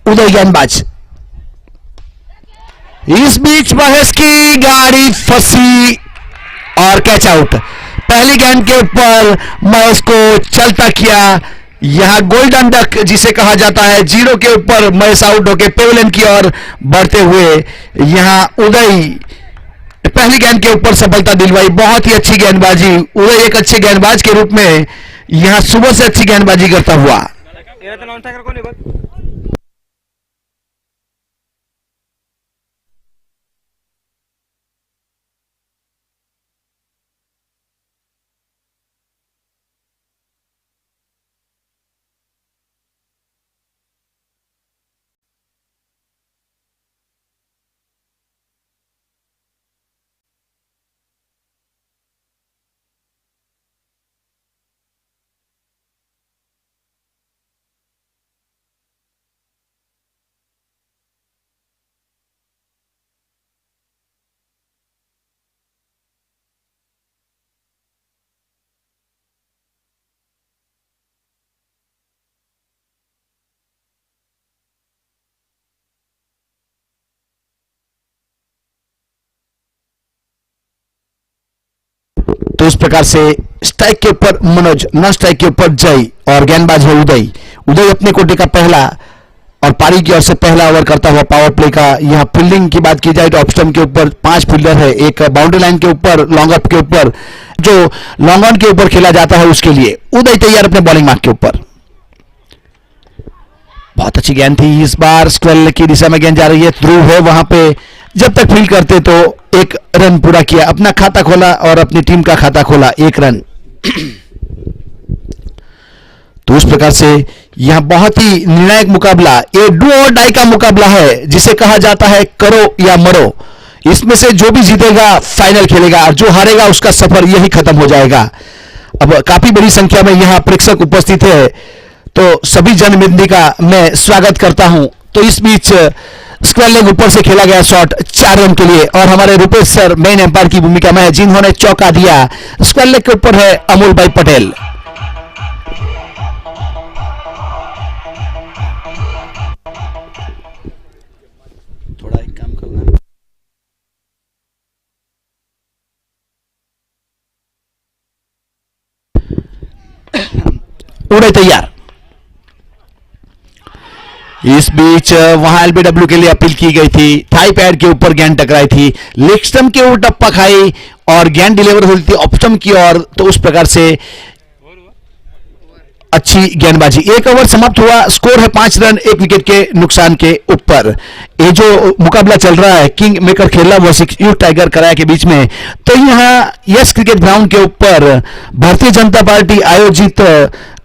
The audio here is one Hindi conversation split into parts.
उदय गेंदबाज। इस बीच महेश की गाड़ी फंसी और कैच आउट। पहली गेंद के ऊपर महेश को चलता किया। यहां गोल्डन डक जिसे कहा जाता है, 0 के ऊपर महेश आउट होकर पेविलियन की ओर बढ़ते हुए यहां उदय पहली गेंद के ऊपर सफलता दिलवाई। बहुत ही अच्छी गेंदबाजी। उदय एक अच्छे गेंदबाज के रूप में यहां सुबह से अच्छी गेंदबाजी करता हुआ। तो इस प्रकार से स्ट्राइक के ऊपर मनोज, न स्ट्राइक के ऊपर जय और गेंदबाज है उदय। उदय अपने कोटे का पहला और पारी की ओर से पहला ओवर करता हुआ पावर प्ले का। यहां फील्डिंग की बात की जाए तो ऑफ स्टंप के ऊपर 5 फील्डर है, एक बाउंड्री लाइन के ऊपर लॉन्ग अप के ऊपर जो लॉन्ग ऑन के ऊपर खेला जाता है उसके लिए। उदय तैयार अपने बॉलिंग मार्क के ऊपर। बहुत अच्छी गेंद थी। इस बार स्क्वेल की दिशा में गेंद जा रही है। ध्रुव है वहां पे, जब तक फील्ड करते तो एक रन पूरा किया, अपना खाता खोला और अपनी टीम का खाता खोला, 1 रन। तो उस प्रकार से यह बहुत ही निर्णायक मुकाबला, ये डू और डाई का मुकाबला है जिसे कहा जाता है करो या मरो। इसमें से जो भी जीतेगा फाइनल खेलेगा और जो हारेगा उसका सफर यही खत्म हो जाएगा। अब काफी बड़ी संख्या में यहां प्रेक्षक उपस्थित है, तो सभी जनमेदनी का मैं स्वागत करता हूं। तो इस बीच स्क्वायर लेग ऊपर से खेला गया शॉट 4 रन के लिए और हमारे रुपेश सर मेन एम्पायर की भूमिका में है जिन्होंने चौका दिया। स्क्वायर लेग के ऊपर है अमोल भाई पटेल। थोड़ा एक काम करना, उड़े तैयार। इस बीच वहां एलबीडब्ल्यू के लिए अपील की गई थी, थाई पैड के ऊपर गेंद टकराई थी, लेग स्टंप के ऊपर टप्पा खाई और गेंद डिलीवर हुई थी ऑफ स्टंप की ओर। तो उस प्रकार से अच्छी गेंदबाजी। 1 ओवर समाप्त हुआ, स्कोर है 5 रन 1 विकेट के नुकसान के ऊपर। ये जो मुकाबला चल रहा है किंग मेकर खेला वर्सेस यूथ टाइगर कराया के बीच में, तो यहां यस क्रिकेट ग्राउंड के ऊपर भारतीय जनता पार्टी आयोजित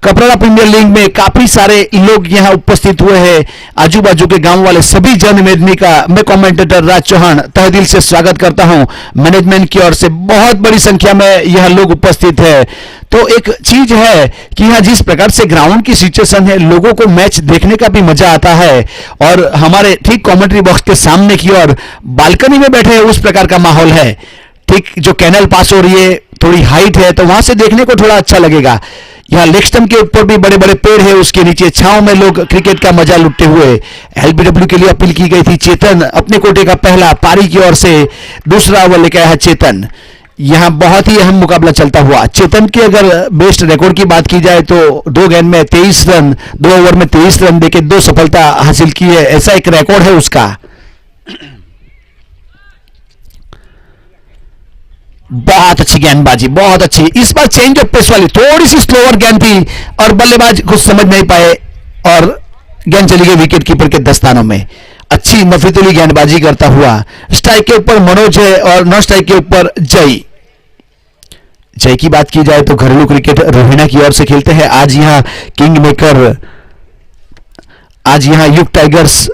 कपराड़ा प्रीमियर लीग में काफी सारे लोग यहां उपस्थित हुए हैं। आजू बाजू के गांव वाले सभी जनमेदनी का मैं कमेंटेटर राज चौहान तहे दिल से स्वागत करता हूं। मैनेजमेंट की ओर से बहुत बड़ी संख्या में यह लोग उपस्थित है। तो एक चीज है कि यहां जिस प्रकार से ग्राउंड की सिचुएशन है, लोगों को मैच देखने का भी मजा आता है और हमारे ठीक कमेंट्री बॉक्स के सामने की ओर बालकनी में बैठे उस प्रकार का माहौल है। ठीक जो कैनल पास हो रही है, थोड़ी हाइट है, तो वहां से देखने को थोड़ा अच्छा लगेगा। यहाँ लेग स्टंप के ऊपर भी बड़े बड़े पेड़ है, उसके नीचे छांव में लोग क्रिकेट का मजा लुटते हुए। एलबीडब्ल्यू के लिए अपील की गई थी। चेतन अपने कोटे का पहला, पारी की ओर से दूसरा ओवर लेकर आया है चेतन। यहां बहुत ही अहम मुकाबला चलता हुआ। चेतन की अगर बेस्ट रिकॉर्ड की बात की जाए तो 2 गेंद में 23 रन, 2 ओवर में 23 रन देके 2 सफलता हासिल की है, ऐसा एक रिकॉर्ड है उसका। बहुत अच्छी गेंदबाजी, बहुत अच्छी। इस बार चेंज ऑफ पेस वाली थोड़ी सी स्लोअर गेंद थी और बल्लेबाज कुछ समझ नहीं पाए और गेंद चली गई विकेट कीपर के दस्तानों में। अच्छी नफीतुली गेंदबाजी करता हुआ। स्ट्राइक के ऊपर मनोज है और नॉन स्ट्राइक के ऊपर जय। जय की बात की जाए तो घरेलू क्रिकेट रोहिणा की ओर से खेलते हैं। आज यहां किंग मेकर, आज यहां युग टाइगर्स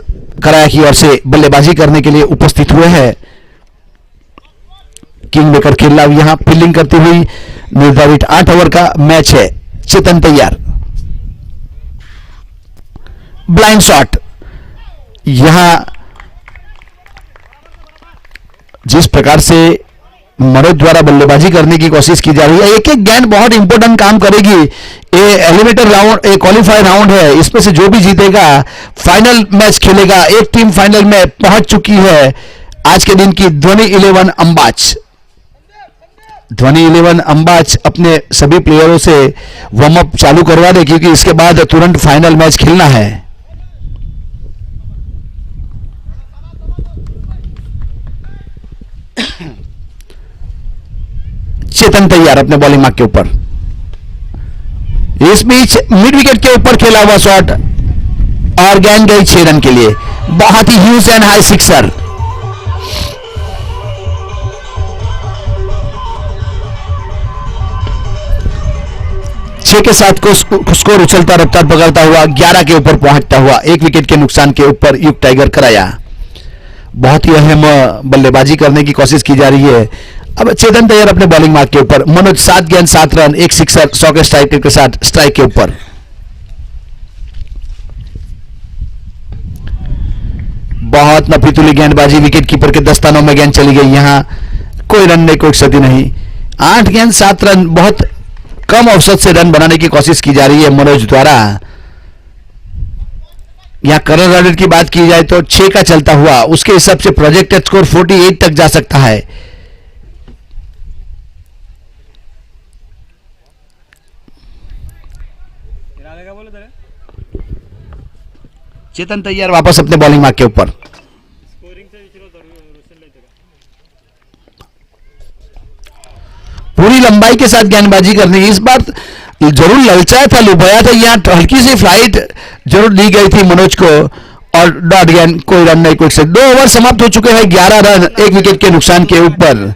कराया की ओर से बल्लेबाजी करने के लिए उपस्थित हुए हैं। किंग मेकर खेलना यहां फील्डिंग करती हुई निर्धारित 8 ओवर का मैच है। चेतन तैयार, ब्लाइंड शॉट। यहां जिस प्रकार से मनोज द्वारा बल्लेबाजी करने की कोशिश की जा रही है। एक एक गेंद बहुत इंपॉर्टेंट काम करेगी। ये एलिमिनेटर राउंड, ये क्वालिफायर राउंड है, इसमें से जो भी जीतेगा फाइनल मैच खेलेगा। एक टीम फाइनल में पहुंच चुकी है आज के दिन की ध्वनि 11 अंबाज। ध्वनि 11 अंबाज अपने सभी प्लेयरों से वार्म अप चालू करवा दे, क्योंकि इसके बाद तुरंत फाइनल मैच खेलना है। चेतन तैयार अपने बॉलिंग मार्क के ऊपर। इस बीच मिड विकेट के ऊपर खेला हुआ शॉट और गेंद गई 6 रन के लिए। बहुत ही ह्यूज एंड हाई सिक्सर। छह के साथ को स्कोर उछलता रफ्तार पकड़ता हुआ 11 के ऊपर पहुंचता हुआ 1 विकेट के नुकसान के ऊपर युग टाइगर कराया। बहुत ही अहम बल्लेबाजी करने की कोशिश की जा रही है। अब चेतन तैयार अपने बॉलिंग मार्क के ऊपर। मनोज 7 गेंद 7 रन 1 सिक्सर 100 के स्ट्राइक के साथ स्ट्राइक के ऊपर। बहुत नफीतुली गेंदबाजी, विकेट कीपर के दस्तानों में गेंद चली गई। यहां कोई रन नहीं, कोई क्षति नहीं। 8 गेंद 7 रन, बहुत कम औसत से रन बनाने की कोशिश की जा रही है मनोज द्वारा। यहां करंट रन रेट की बात की जाए तो 6 का चलता हुआ उसके हिसाब से प्रोजेक्टेड स्कोर 48 तक जा सकता है। चेतन तैयार वापस अपने बॉलिंग मार्क के ऊपर। पूरी लंबाई के साथ गेंदबाजी करनी। इस बार जरूर ललचाया था, लुभाया था, यहां हल्की सी फ्लाइट जरूर दी गई थी मनोज को और डॉट गेंद, कोई रन नहीं, कोई से। 2 ओवर समाप्त हो चुके हैं, 11 रन 1 विकेट के नुकसान के ऊपर।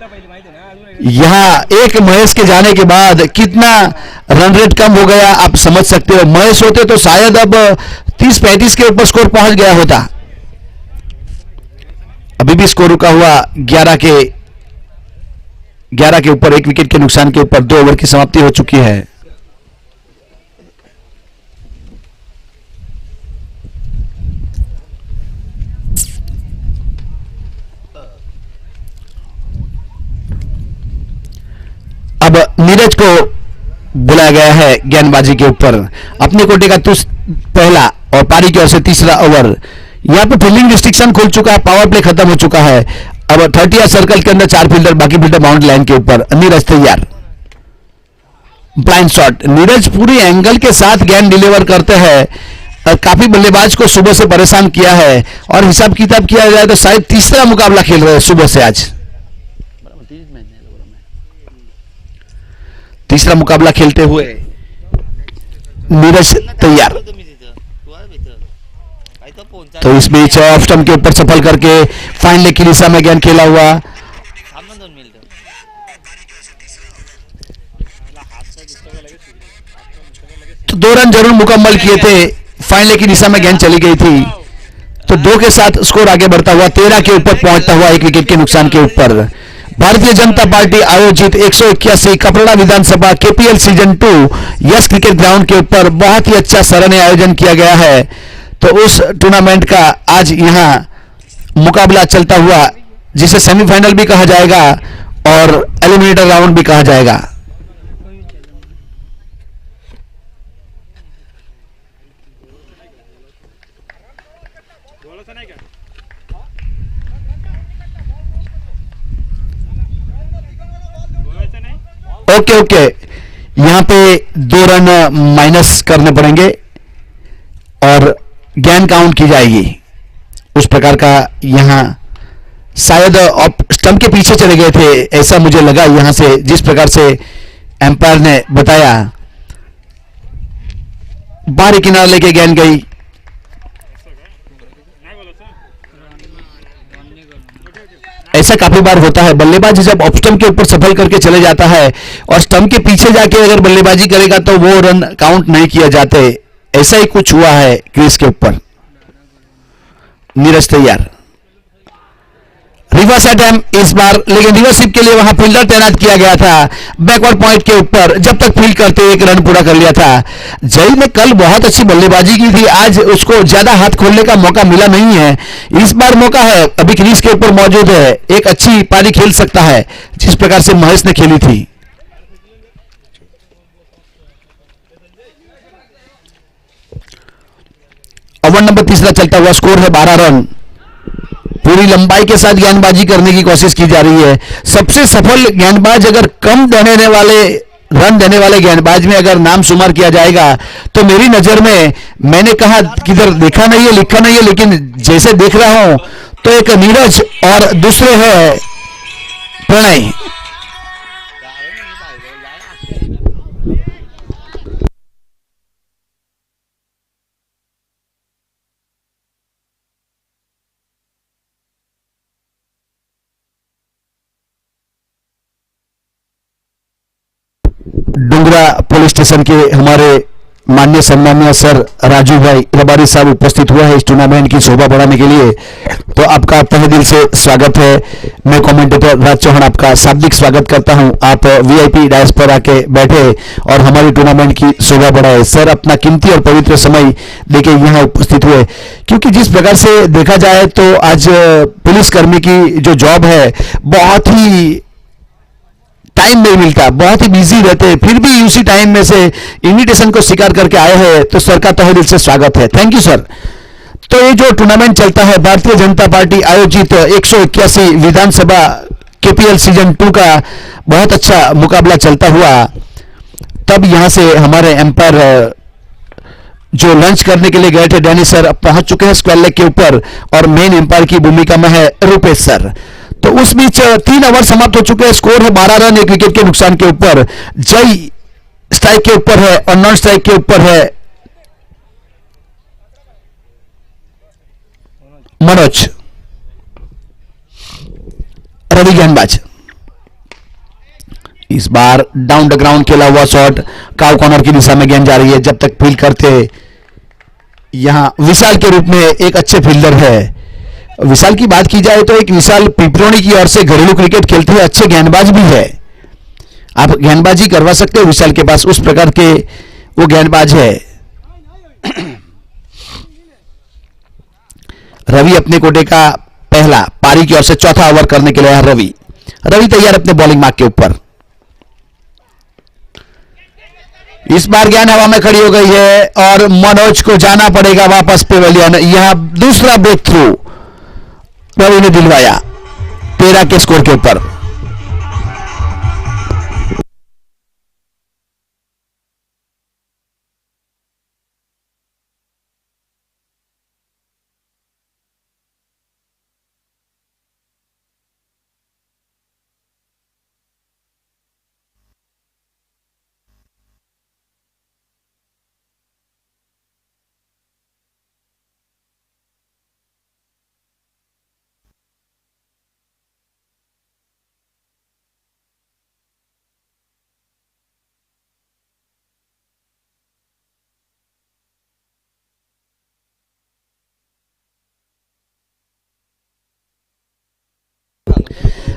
यहां एक महेश के जाने के बाद कितना रन रेट कम हो गया आप समझ सकते हो। महेश होते तो शायद अब 30-35 के ऊपर स्कोर पहुंच गया होता। अभी भी स्कोर रुका हुआ 11 के ऊपर 1 विकेट के नुकसान के ऊपर। 2 ओवर की समाप्ति हो चुकी है। अब नीरज को बुलाया गया है गेंदबाजी के ऊपर। अपने कोटे का पहला और पारी की ओर से तीसरा ओवर। यहां पर फील्डिंग रिस्ट्रिक्शन खुल चुका है, पावर प्ले खत्म हो चुका है। अब 30 सर्कल के अंदर 4 फील्डर, बाकी फील्डर बाउंड्री लाइन के ऊपर। नीरज तैयार, ब्लाइंड शॉट। नीरज पूरी एंगल के साथ गेंद डिलीवर करते हैं। काफी बल्लेबाज को सुबह से परेशान किया है और हिसाब किताब किया जाए तो शायद तीसरा मुकाबला खेल रहे हैं सुबह से। आज तीसरा मुकाबला खेलते हुए नीरज तैयार। तो इस बीच ऑफ स्टंप के ऊपर सफल करके फाइन लेग की दिशा में गेंद खेला हुआ। तो 2 रन जरूर मुकम्मल किए थे, फाइन लेग की दिशा में गेंद चली गई थी। तो 2 के साथ स्कोर आगे बढ़ता हुआ 13 के ऊपर पहुंचता हुआ 1 विकेट के नुकसान के ऊपर। भारतीय जनता पार्टी आयोजित 181 कपड़ा विधानसभा KPL season 2 yes cricket ground के ऊपर बहुत ही अच्छा सराहनीय आयोजन किया गया है। तो उस टूर्नामेंट का आज यहां मुकाबला चलता हुआ, जिसे सेमीफाइनल भी कहा जाएगा और एलिमिनेटर राउंड भी कहा जाएगा। ओके, यहां पे 2 रन माइनस करने पड़ेंगे और गेंद काउंट की जाएगी। उस प्रकार का यहां शायद स्टंप के पीछे चले गए थे, ऐसा मुझे लगा यहां से, जिस प्रकार से एम्पायर ने बताया। बाहरी किनारे लेके गेंद गई। ऐसा काफी बार होता है, बल्लेबाज जब ऑफ स्टंप के ऊपर सफल करके चले जाता है और स्टंप के पीछे जाके अगर बल्लेबाजी करेगा तो वो रन काउंट नहीं किया जाते। ऐसा ही कुछ हुआ है क्रीज के ऊपर। नीरज तैयार, रिवर्स अटेम्प्ट इस बार, लेकिन रिवर्सिप के लिए वहां फील्डर तैनात किया गया था बैकवर्ड पॉइंट के ऊपर, जब तक फील्ड करते एक रन पूरा कर लिया था। जय ने कल बहुत अच्छी बल्लेबाजी की थी, आज उसको ज्यादा हाथ खोलने का मौका मिला नहीं है। इस बार मौका है, अभी क्रीज के ऊपर मौजूद है, एक अच्छी पारी खेल सकता है जिस प्रकार से महेश ने खेली थी। ओवर नंबर तीसरा चलता हुआ, स्कोर है 12 रन। पूरी लंबाई के साथ गेंदबाजी करने की कोशिश की जा रही है। सबसे सफल गेंदबाज, अगर कम देने वाले रन देने वाले गेंदबाज में अगर नाम शुमार किया जाएगा तो मेरी नजर में, मैंने कहा किधर देखा नहीं है, लिखा नहीं है, लेकिन जैसे देख रहा हूं तो एक नीरज और दूसरे है प्रणय। डुंगरा पुलिस स्टेशन के हमारे माननीय सम्मानीय सर राजू भाई रबारी साहब उपस्थित हुआ है इस टूर्नामेंट की शोभा बढ़ाने के लिए, तो आपका तहे दिल से स्वागत है। मैं कमेंटेटर राज चौहान आपका शाब्दिक स्वागत करता हूं। आप वीआईपी डायस पर आके बैठे और हमारी टूर्नामेंट की शोभा बढ़ाए। सर अपना कीमती और पवित्र समय देके यहां उपस्थित हुए, क्योंकि जिस प्रकार से देखा जाए तो आज पुलिसकर्मी की जो जॉब है बहुत ही टाइम नहीं मिलता, बहुत ही बिजी रहते हैं, फिर भी उसी टाइम में से इनविटेशन को स्वीकार करके आए हैं, तो सर का तहे दिल से स्वागत है। Thank you sir. तो ये जो टूर्नामेंट चलता है भारतीय जनता पार्टी आयोजित 181 विधानसभा केपीएल सीजन 2 का बहुत अच्छा मुकाबला चलता हुआ, तब यहां से हमारे एम्पायर जो लंच करने के लिए गए थे डैनी सर पहुंच चुके हैं स्क्वायर लेग के ऊपर, और मेन एम्पायर की भूमिका में है रूपेश सर। तो उस बीच 3 ओवर समाप्त हो चुके हैं, स्कोर है 12 रन 1 विकेट के नुकसान के ऊपर। जय स्ट्राइक के ऊपर है और नॉन स्ट्राइक के ऊपर है मनोज। रवि गेंदबाज इस बार डाउन द ग्राउंड खेला हुआ शॉट, काउ कॉर्नर की दिशा में गेंद जा रही है, जब तक फील्ड करते यहां विशाल के रूप में एक अच्छे फील्डर है। विशाल की बात की जाए तो एक विशाल पिपरोनी की ओर से घरेलू क्रिकेट खेलते हैं, अच्छे गेंदबाज भी है, आप गेंदबाजी करवा सकते हो विशाल के पास, उस प्रकार के वो गेंदबाज है। रवि अपने कोटे का पहला पारी की ओर से चौथा ओवर करने के लिए रवि तैयार अपने बॉलिंग मार्क के ऊपर। इस बार गेंद हवा में खड़ी हो गई है और मनोज को जाना पड़ेगा वापस पेवेलियन। यहां दूसरा ब्रेक थ्रू रवि ने दिलवाया 13 के स्कोर के ऊपर।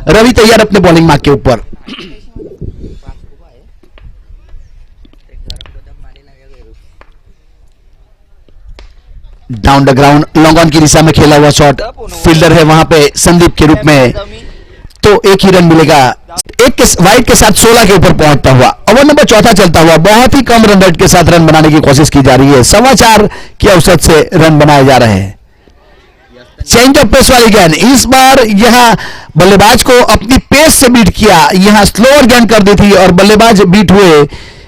रवि तैयार अपने बॉलिंग मार्क के ऊपर। Down the ground long on की दिशा में खेला हुआ शॉट, फील्डर है वहां पे संदीप के रूप में, तो एक ही रन मिलेगा। एक के वाइड के साथ 16 के ऊपर पहुंचता हुआ ओवर नंबर चौथा चलता हुआ, बहुत ही कम रन रेट के साथ रन बनाने की कोशिश की जा रही है, 4.25 के औसत से रन बनाए जा रहे हैं। चेंज ऑफ पेस वाली गेंद, इस बार यहां बल्लेबाज को अपनी पेस से बीट किया, यहां स्लोअर गेंद कर दी थी और बल्लेबाज बीट हुए,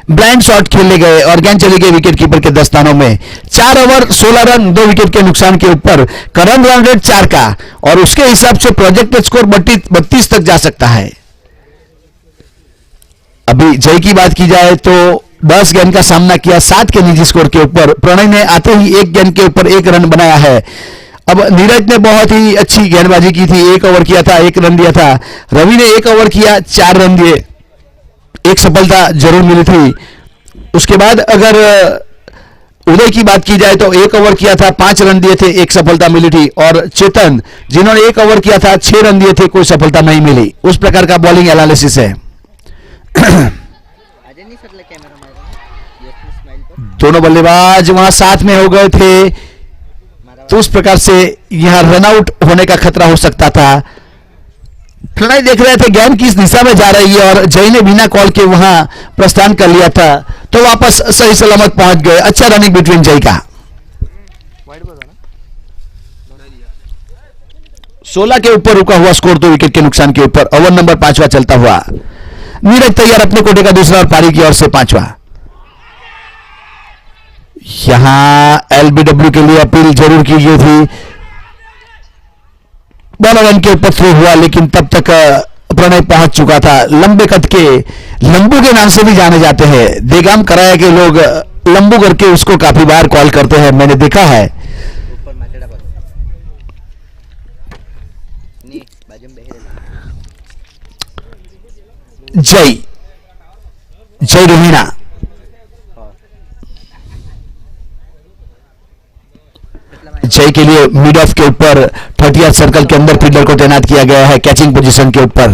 ब्लाइंड शॉट खेले गए और गेंद चली गई विकेट कीपर के दस्तानों में। 4 ओवर 16 रन 2 विकेट के नुकसान के ऊपर, करंट रन रेट 4 का, और उसके हिसाब से प्रोजेक्टेड स्कोर 32 तक जा सकता है। अभी जय की बात की जाए तो 10 गेंद का सामना किया 7 के निजी स्कोर के ऊपर, प्रणय ने आते ही 1 गेंद के ऊपर 1 रन बनाया है। अब नीरज ने बहुत ही अच्छी गेंदबाजी की थी, 1 ओवर किया था 1 रन दिया था। रवि ने 1 ओवर किया 4 रन दिए, एक सफलता जरूर मिली थी। उसके बाद अगर उदय की बात की जाए तो 1 ओवर किया था, 5 रन दिए थे, 1 सफलता मिली थी। और चेतन जिन्होंने 1 ओवर किया था, 6 रन दिए थे, कोई सफलता नहीं मिली। उस प्रकार का बॉलिंग एनालिसिस है। दोनों बल्लेबाज वहां साथ में हो गए थे, तो उस प्रकार से यहां रनआउट होने का खतरा हो सकता था। प्रणय देख रहे थे गेंद किस दिशा में जा रही है, और जय ने बिना कॉल के वहां प्रस्थान कर लिया था, तो वापस सही सलामत पहुंच गए। अच्छा रनिंग बिटवीन जय का। 16 के ऊपर रुका हुआ स्कोर 2 विकेट के नुकसान के ऊपर। ओवर नंबर 5वां चलता हुआ। नीरज तैयार अपने कोटे का दूसरा और पारी की ओर से 5वां। यहां एलबीडब्ल्यू के लिए अपील जरूर की गई थी। 12 रन के ऊपर थ्रो हुआ, लेकिन तब तक प्रणय पहुंच चुका था। लंबे कद के लंबू के नाम से भी जाने जाते हैं। देगाम कराया के लोग लंबू करके उसको काफी बार कॉल करते हैं, मैंने देखा है। जय जय रोहिणा जय के लिए मिड ऑफ के ऊपर 30th सर्कल के अंदर फील्डर को तैनात किया गया है, कैचिंग पोजीशन के ऊपर।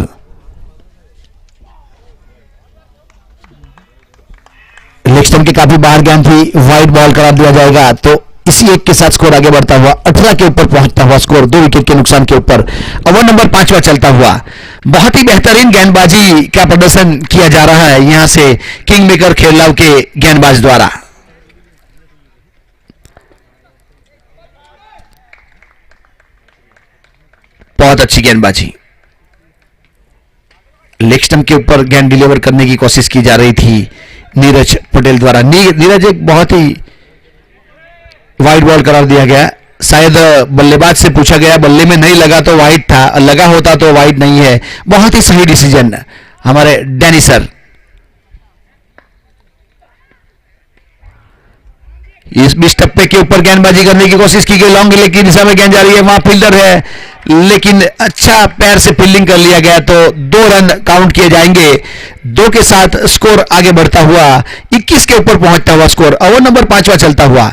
लेग स्टंप के काफी बाहर गेंद थी, वाइड बॉल करार दिया जाएगा, तो इसी एक के साथ स्कोर आगे बढ़ता हुआ 18 के ऊपर पहुंचता हुआ स्कोर 2 विकेट के नुकसान के ऊपर। ओवर नंबर 5वां चलता हुआ। बहुत ही बेहतरीन गेंदबाजी का प्रदर्शन किया जा रहा है यहां से किंग मेकर खेललाव के गेंदबाज द्वारा। बहुत अच्छी गेंदबाजी। लेग स्टंप के ऊपर गेंद डिलीवर करने की कोशिश की जा रही थी नीरज पटेल द्वारा। नीरज एक बहुत ही वाइड बॉल करार दिया गया। शायद बल्लेबाज से पूछा गया, बल्ले में नहीं लगा तो वाइड था, लगा होता तो वाइड नहीं है। बहुत ही सही डिसीजन हमारे डैनी सर। इस बीच टप्पे के ऊपर गेंदबाजी करने की कोशिश की गई, लॉन्ग लेग की दिशा में गेंद जा रही है, वहां फील्डर है, लेकिन अच्छा पैर से फील्डिंग कर लिया गया, तो 2 रन काउंट किए जाएंगे। 2 के साथ स्कोर आगे बढ़ता हुआ 21 के ऊपर पहुंचता हुआ स्कोर। ओवर नंबर 5वां चलता हुआ।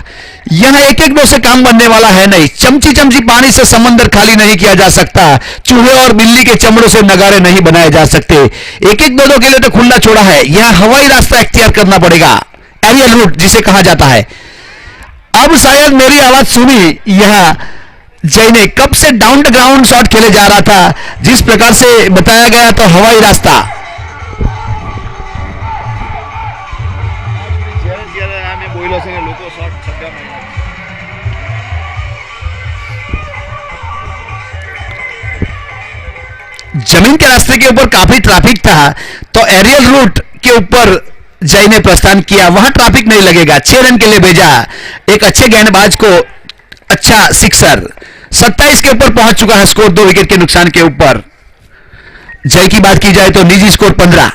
यहां 1-1 से काम बनने वाला है नहीं। चमची चमची पानी से समंदर खाली नहीं किया जा सकता। चूहे और बिल्ली के चमड़ों से नगाड़े नहीं बनाए जा सकते। 1-1 2-2 के लिए तो खुला छोड़ा है। यहां हवाई रास्ता इख्तियार करना पड़ेगा, एरियल रूट जिसे कहा जाता है। अब शायद मेरी आवाज सुनी, यहां जय ने कब से डाउन द ग्राउंड शॉट खेले जा रहा था, जिस प्रकार से बताया गया, तो हवाई रास्ता। जमीन के रास्ते के ऊपर काफी ट्रैफिक था, तो एरियल रूट के ऊपर जय ने प्रस्थान किया, वहां ट्रैफिक नहीं लगेगा। 6 रन के लिए भेजा एक अच्छे गेंदबाज को, अच्छा सिक्सर। 27 के ऊपर पहुंच चुका है स्कोर 2 विकेट के नुकसान के ऊपर। जय की बात की जाए तो निजी स्कोर 15।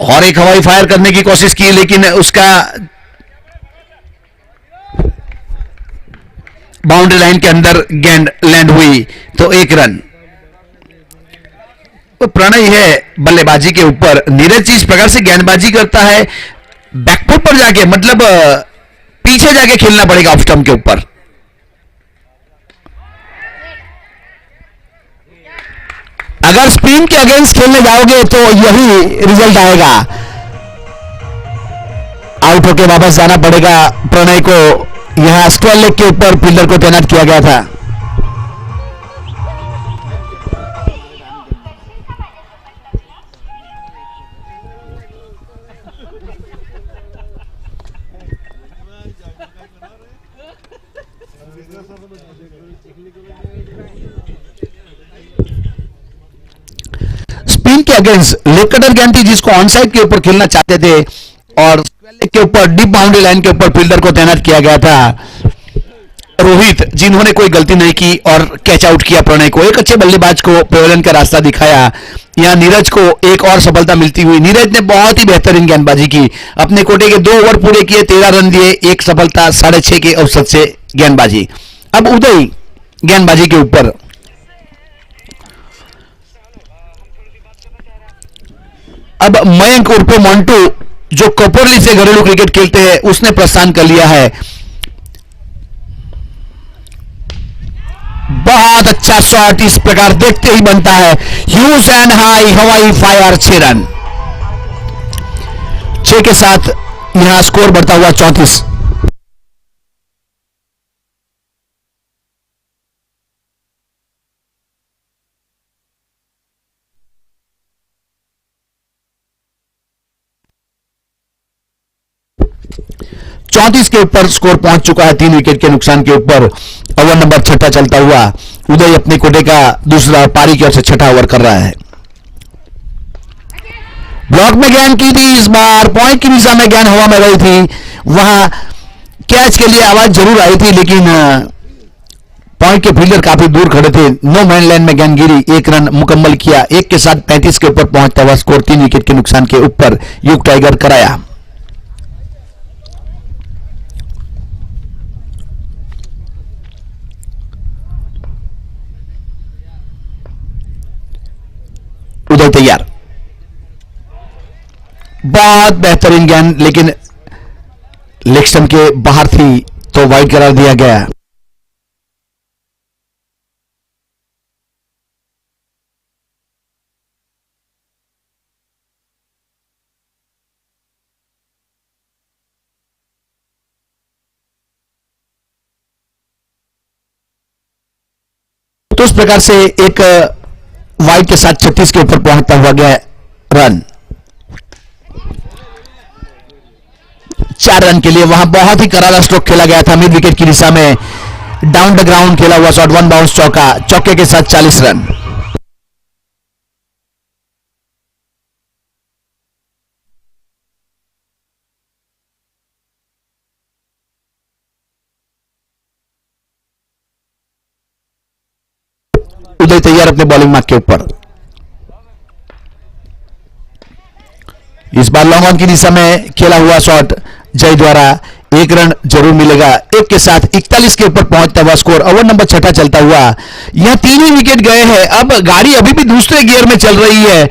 और एक हवाई फायर करने की कोशिश की, लेकिन उसका बाउंड्री लाइन के अंदर गेंद लैंड हुई, तो 1 रन। तो प्रणय है बल्लेबाजी के ऊपर। नीरज इस प्रकार से गेंदबाजी करता है, बैकफुट पर जाके, मतलब पीछे जाके खेलना पड़ेगा ऑफ स्टंप के ऊपर। अगर स्पिन के अगेंस्ट खेलने जाओगे तो यही रिजल्ट आएगा। आउट होके वापस जाना पड़ेगा प्रणय को। यहां स्क्वायर लेग के ऊपर फील्डर को तैनात किया गया था। स्पिन के अगेंस्ट लेग कटर गेंद थी, जिसको ऑन साइड के ऊपर खेलना चाहते थे, और लेग के ऊपर डीप बाउंड्री लाइन के ऊपर फील्डर को तैनात किया गया था रोहित, जिन्होंने कोई गलती नहीं की और कैच आउट किया प्रणय को। एक अच्छे बल्लेबाज को पेवेलियन का रास्ता दिखाया। यहां नीरज को एक और सफलता मिलती हुई। नीरज ने बहुत ही बेहतरीन गेंदबाजी की, अपने कोटे के 2 ओवर पूरे किए, 13 रन दिए, 1 सफलता, 6.5 के औसत से गेंदबाजी। अब उदय गेंदबाजी के ऊपर। अब मयंक उर्फे मोंटू जो कोपोरली से घरेलू क्रिकेट खेलते हैं उसने प्रस्थान कर लिया है। बहुत अच्छा शॉट इस प्रकार देखते ही बनता है। ह्यूज एंड हाई हवाई फायर 6 रन। 6 के साथ यहां स्कोर बढ़ता हुआ 34। के ऊपर स्कोर पहुंच चुका है, 3 विकेट के नुकसान के ऊपर। ओवर नंबर 6 चलता हुआ उदय अपने कोटे का दूसरा पारी की ओर से 6 ओवर कर रहा है। ब्लॉक में गेंद की थी, इस बार पॉइंट की दिशा में गेंद हवा में गई थी। वहां कैच के लिए आवाज जरूर आई थी, लेकिन पॉइंट के फील्डर काफी दूर खड़े थे। नो मैन लैंड में गेंद गिरी, 1 रन मुकम्मल किया। 1 के साथ 35 के ऊपर पहुंचता हुआ स्कोर 3 विकेट के नुकसान के ऊपर युग टाइगर कराया। उदय तैयार, बहुत बेहतरीन गेंद, लेकिन लेग स्टंप के बाहर थी तो वाइड करार दिया गया। तो इस प्रकार से एक वाइड के साथ 36 के ऊपर पहुंचता हुआ गया रन। 4 रन के लिए वहां बहुत ही करारा स्ट्रोक खेला गया था मिड विकेट की दिशा में। डाउन द ग्राउंड खेला हुआ शॉट, 1 बाउंस चौका, चौके के साथ 40 रन। उदय तैयार अपने बॉलिंग मार्क के ऊपर। इस बार लॉन्ग ऑन की दिशा में खेला हुआ शॉट जय द्वारा 1 रन जरूर मिलेगा। 1 के साथ 41 के ऊपर पहुंचता हुआ स्कोर। ओवर नंबर 6 चलता हुआ यह 3 ही विकेट गए हैं। अब गाड़ी अभी भी दूसरे गियर में चल रही है।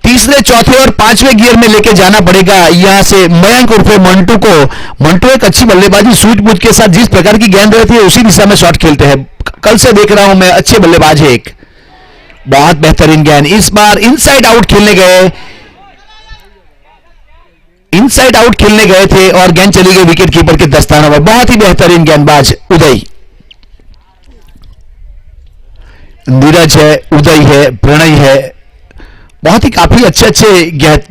तीसरे, चौथे और 5वें गियर में लेके जाना पड़ेगा यहां से मयंक उर्फे मंटू को। मंटू एक अच्छी बल्लेबाजी स्वीट बूथ के साथ जिस प्रकार की गेंद रहती है उसी दिशा में शॉट खेलते हैं। कल से देख रहा हूं मैं, अच्छे बल्लेबाज है एक, बहुत बेहतरीन गेंद। इस बार इनसाइड आउट खेलने गए, इनसाइड आउट खेलने गए थे और गेंद चली गई विकेट कीपर के दस्ताने में। बहुत ही बेहतरीन गेंदबाज उदय। नीरज है, उदय है, प्रणय है, बहुत ही काफी अच्छे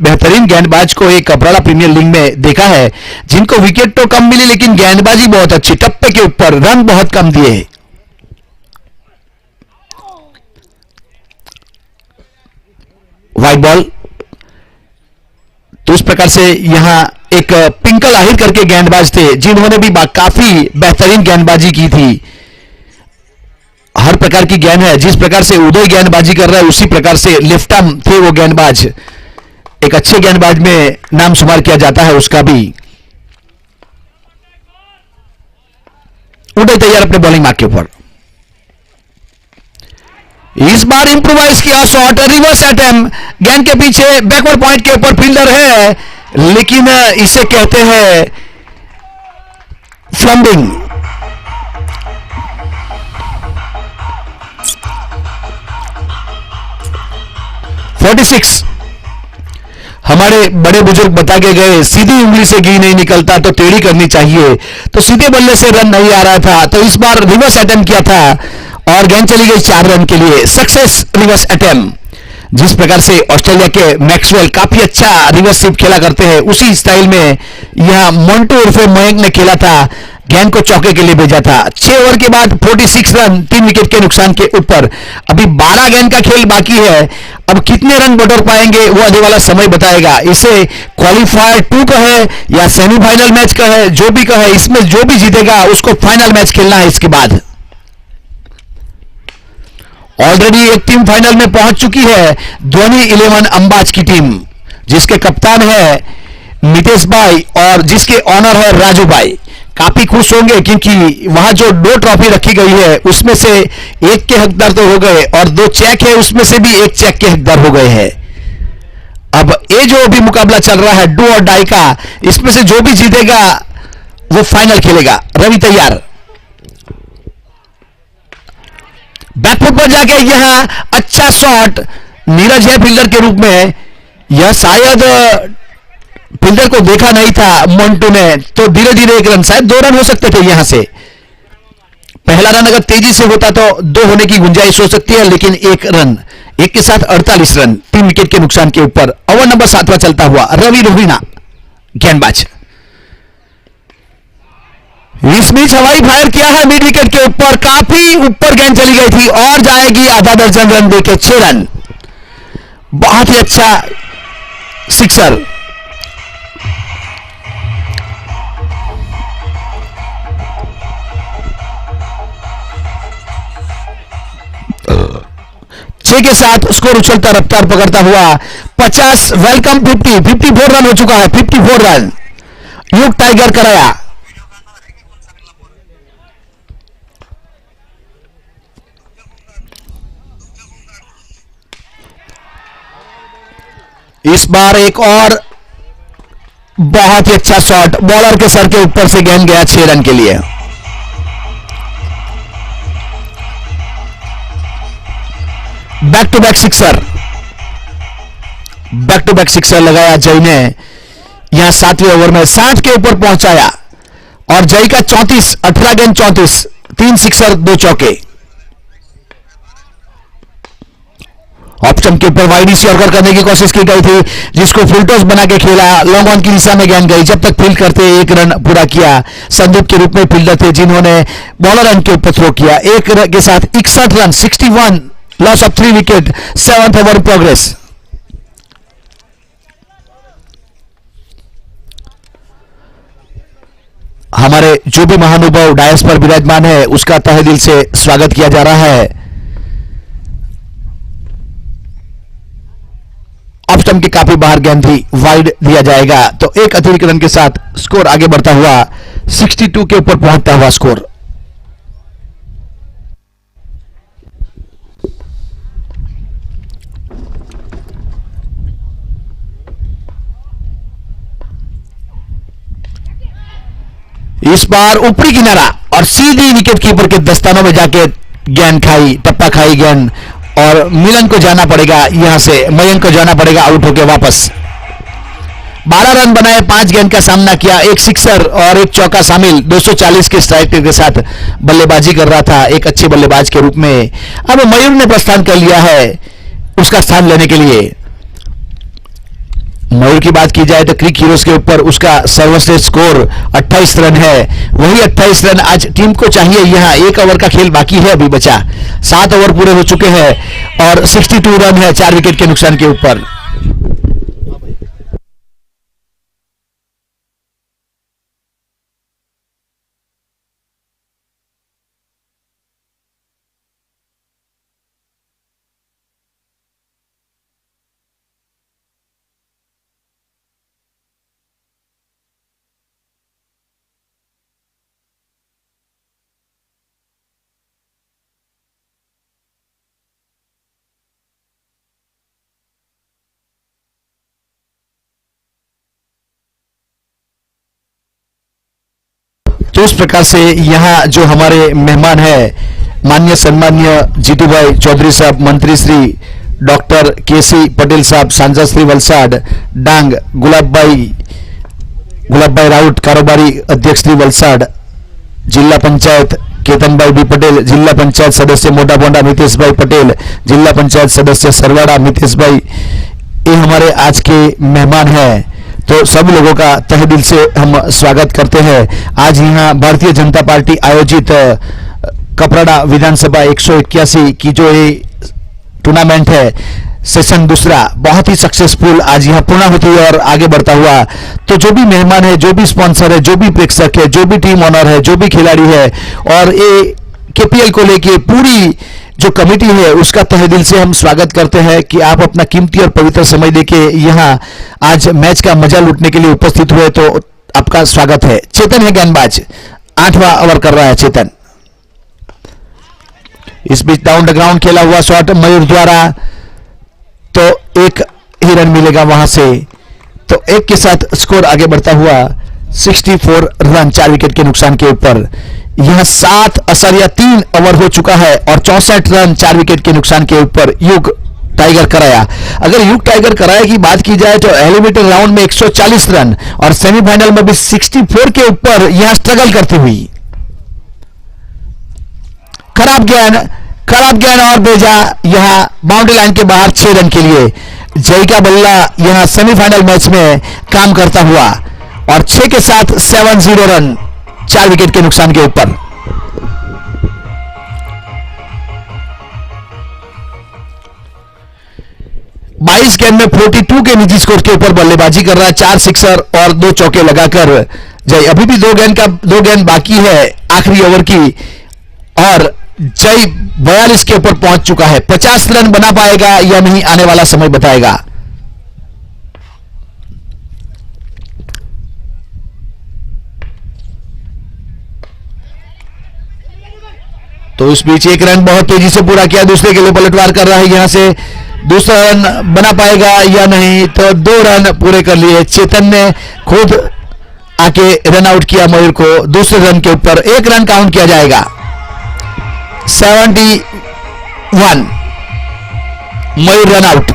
बेहतरीन गेंदबाज को एक कपराड़ा प्रीमियर लीग में देखा है, जिनको विकेट तो कम मिली लेकिन गेंदबाजी बहुत अच्छी, टप्पे के ऊपर रन बहुत कम दिए। Wide ball. तो इस प्रकार से यहां एक पिंकल आहिर करके गेंदबाज थे जिन्होंने भी काफी बेहतरीन गेंदबाजी की थी। हर प्रकार की गेंद है, जिस प्रकार से उदय गेंदबाजी कर रहा है उसी प्रकार से लेफ्ट आर्म थे वो गेंदबाज। एक अच्छे गेंदबाज में नाम शुमार किया जाता है उसका भी। उदय तैयार अपने बॉलिंग मार्क के ऊपर। इस बार इंप्रोवाइज किया शॉट, रिवर्स अटेम्प्ट, गेंद के पीछे बैकवर्ड पॉइंट के ऊपर फील्डर है, लेकिन इसे कहते हैं फ्लम्बिंग। हमारे बड़े बुजुर्ग बता के गए, सीधी उंगली से घी नहीं निकलता तो टेढ़ी करनी चाहिए। तो सीधे बल्ले से रन नहीं आ रहा था, तो इस बार रिवर्स अटेम्प्ट किया था और गेंद चली गई 4 रन के लिए। Success reverse attempt. जिस प्रकार से ऑस्ट्रेलिया के मैक्सवेल काफी अच्छा रिवर्स स्वीप खेला करते हैं, उसी स्टाइल में यहां मोंटू उर्फे मयंक ने खेला था, गेंद को चौके के लिए भेजा था। 6 ओवर के बाद 46 रन, 3 विकेट के नुकसान के ऊपर। अभी 12 गेंद का खेल बाकी है। अब कितने रन बटोर पाएंगे वो आने वाला समय बताएगा। इसे क्वालिफायर 2 का है या सेमीफाइनल मैच का है, जो भी का है, इसमें जो भी जीतेगा उसको फाइनल मैच खेलना है इसके बाद। ऑलरेडी एक टीम फाइनल में पहुंच चुकी है, धोनी 11 अंबाज की टीम, जिसके कप्तान है मितेश भाई और जिसके ऑनर है राजू भाई। काफी खुश होंगे क्योंकि वहां जो 2 ट्रॉफी रखी गई है उसमें से एक के हकदार तो हो गए और 2 चेक है उसमें से भी एक चेक के हकदार हो गए हैं। अब ये जो भी मुकाबला चल रहा है डू और डाई का, इसमें से जो भी जीतेगा वो फाइनल खेलेगा। रवि तैयार, बैकफुट पर जाके यह अच्छा शॉट, नीरज है फील्डर के रूप में, यह शायद फील्डर को देखा नहीं था मोन्टू ने, तो धीरे धीरे एक रन, शायद 2 रन हो सकते थे यहां से। पहला रन अगर तेजी से होता तो 2 होने की गुंजाइश हो सकती है, लेकिन 1 रन, एक के साथ 48 रन, 3 विकेट के नुकसान के ऊपर। ओवर नंबर 7वां चलता हुआ रवि रोहिणा गेंदबाज, इस बीच हवाई फायर किया है मिड विकेट के ऊपर, काफी ऊपर गेंद चली गई थी और जाएगी आधा दर्जन रन देके 6 रन। बहुत ही अच्छा सिक्सर। छह के साथ स्कोर उछलता रफ्तार पकड़ता हुआ 50, वेलकम 50, 54 रन हो चुका है, 54 रन युग टाइगर कराया। इस बार एक और बहुत ही अच्छा शॉट, बॉलर के सर के ऊपर से गेंद गया 6 रन के लिए। Back to back sixer, back to back sixer लगाया जय ने यहां 7वें ओवर में 60 के ऊपर पहुंचाया, और जय का 34, 18 गेंद 34, 3 सिक्सर 2 चौके। ऑप्शन के ऊपर वाइड यॉर्कर करने की कोशिश की गई थी, जिसको फुल टॉस बना के खेला, लॉन्ग ऑन की दिशा में गेंद गई, जब तक फील्ड करते 1 रन पूरा किया। संदीप के रूप में फील्डर थे जिन्होंने बॉलर रन के ऊपर थ्रो किया, 1 रन के साथ 61 run, 61, loss of 3 wicket, 7th over progress. हमारे जो भी महानुभाव डायस पर विराजमान है उसका तहे दिल से स्वागत किया जा रहा है। ऑफ स्टंप के काफी बाहर गेंद थी, वाइड दिया जाएगा, तो 1 अतिरिक्त रन के साथ स्कोर आगे बढ़ता हुआ 62 के ऊपर पहुंचता हुआ स्कोर। इस बार ऊपरी किनारा और सीधी विकेट कीपर के दस्तानों में जाके गेंद खाई, टप्पा खाई गेंद, और मिलन को जाना पड़ेगा यहां से, मयंक को जाना पड़ेगा आउट होकर वापस। 12 रन बनाए, 5 गेंद का सामना किया, 1 सिक्सर और 1 चौका शामिल, 240 के स्ट्राइक रेट के साथ बल्लेबाजी कर रहा था एक अच्छे बल्लेबाज के रूप में। अब मयूर ने प्रस्थान कर लिया है उसका स्थान लेने के लिए। मयूर की बात की जाए तो क्रिक हीरोज के ऊपर उसका सर्वश्रेष्ठ स्कोर 28 रन है, वही 28 रन आज टीम को चाहिए। यहां 1 ओवर का खेल बाकी है, अभी बचा 7 ओवर पूरे हो चुके हैं और 62 रन है 4 विकेट के नुकसान के ऊपर। तो इस प्रकार से यहाँ जो हमारे मेहमान है, माननीय सम्मान्य जीतू भाई चौधरी साहब, मंत्री श्री डॉक्टर केसी पटेल साहब, सांसद श्री वलसाड डांग, गुलाब भाई राउत, कारोबारी अध्यक्ष श्री वलसाड, जिला पंचायत केतन भाई बी पटेल, जिला पंचायत सदस्य मोटा बोंडा मितेश भाई पटेल, जिला पंचायत सदस्य सरवाड़ा मितेश भाई, ये हमारे आज के मेहमान हैं। तो सब लोगों का तहे दिल से हम स्वागत करते हैं। आज यहाँ भारतीय जनता पार्टी आयोजित कपराड़ा विधानसभा 181 की जो ये टूर्नामेंट है, सेशन दूसरा, बहुत ही सक्सेसफुल आज यहाँ पूर्ण होती है और आगे बढ़ता हुआ। तो जो भी मेहमान है, जो भी स्पॉन्सर है, जो भी प्रेक्षक है, जो भी टीम ऑनर है, जो भी खिलाड़ी है, और ये केपीएल को लेके पूरी जो कमेटी है उसका तहे दिल से हम स्वागत करते हैं कि आप अपना कीमती और पवित्र समय देके यहाँ आज मैच का मजा लूटने के लिए उपस्थित हुए, तो आपका स्वागत है। चेतन है गेंदबाज, 8वां ओवर कर रहा है चेतन। इस बीच डाउन द ग्राउंड खेला हुआ शॉट मयूर द्वारा, तो एक ही रन मिलेगा वहां से, तो एक के साथ स्कोर आगे बढ़ता हुआ 64 रन 4 विकेट के नुकसान के ऊपर। यह 7.3 ओवर हो चुका है और 64 रन 4 विकेट के नुकसान के ऊपर युग टाइगर कराया। अगर युग टाइगर कराया की बात की जाए तो एलिमिनेटर राउंड में 140 रन और सेमीफाइनल में भी 64 के ऊपर यह स्ट्रगल करती हुई। खराब गेंद और भेजा यहां बाउंड्री लाइन के बाहर 6 रन के लिए। जयका बल्ला यहां सेमीफाइनल मैच में काम करता हुआ और 6 के साथ 70 रन 4 विकेट के नुकसान के ऊपर। बाईस गेंद में 42 के निजी स्कोर के ऊपर बल्लेबाजी कर रहा है, 4 सिक्सर और 2 चौके लगाकर। जय अभी भी 2 गेंद बाकी है आखिरी ओवर की और जय 42 के ऊपर पहुंच चुका है। 50 रन बना पाएगा या नहीं आने वाला समय बताएगा। तो इस बीच एक रन बहुत तेजी से पूरा किया, दूसरे के लिए पलटवार कर रहा है, यहां से दूसरा रन बना पाएगा या नहीं, तो 2 रन पूरे कर लिए। चेतन ने खुद आके रन आउट किया मयूर को, दूसरे रन के ऊपर 1 रन काउंट किया जाएगा। 71 मयूर रन आउट।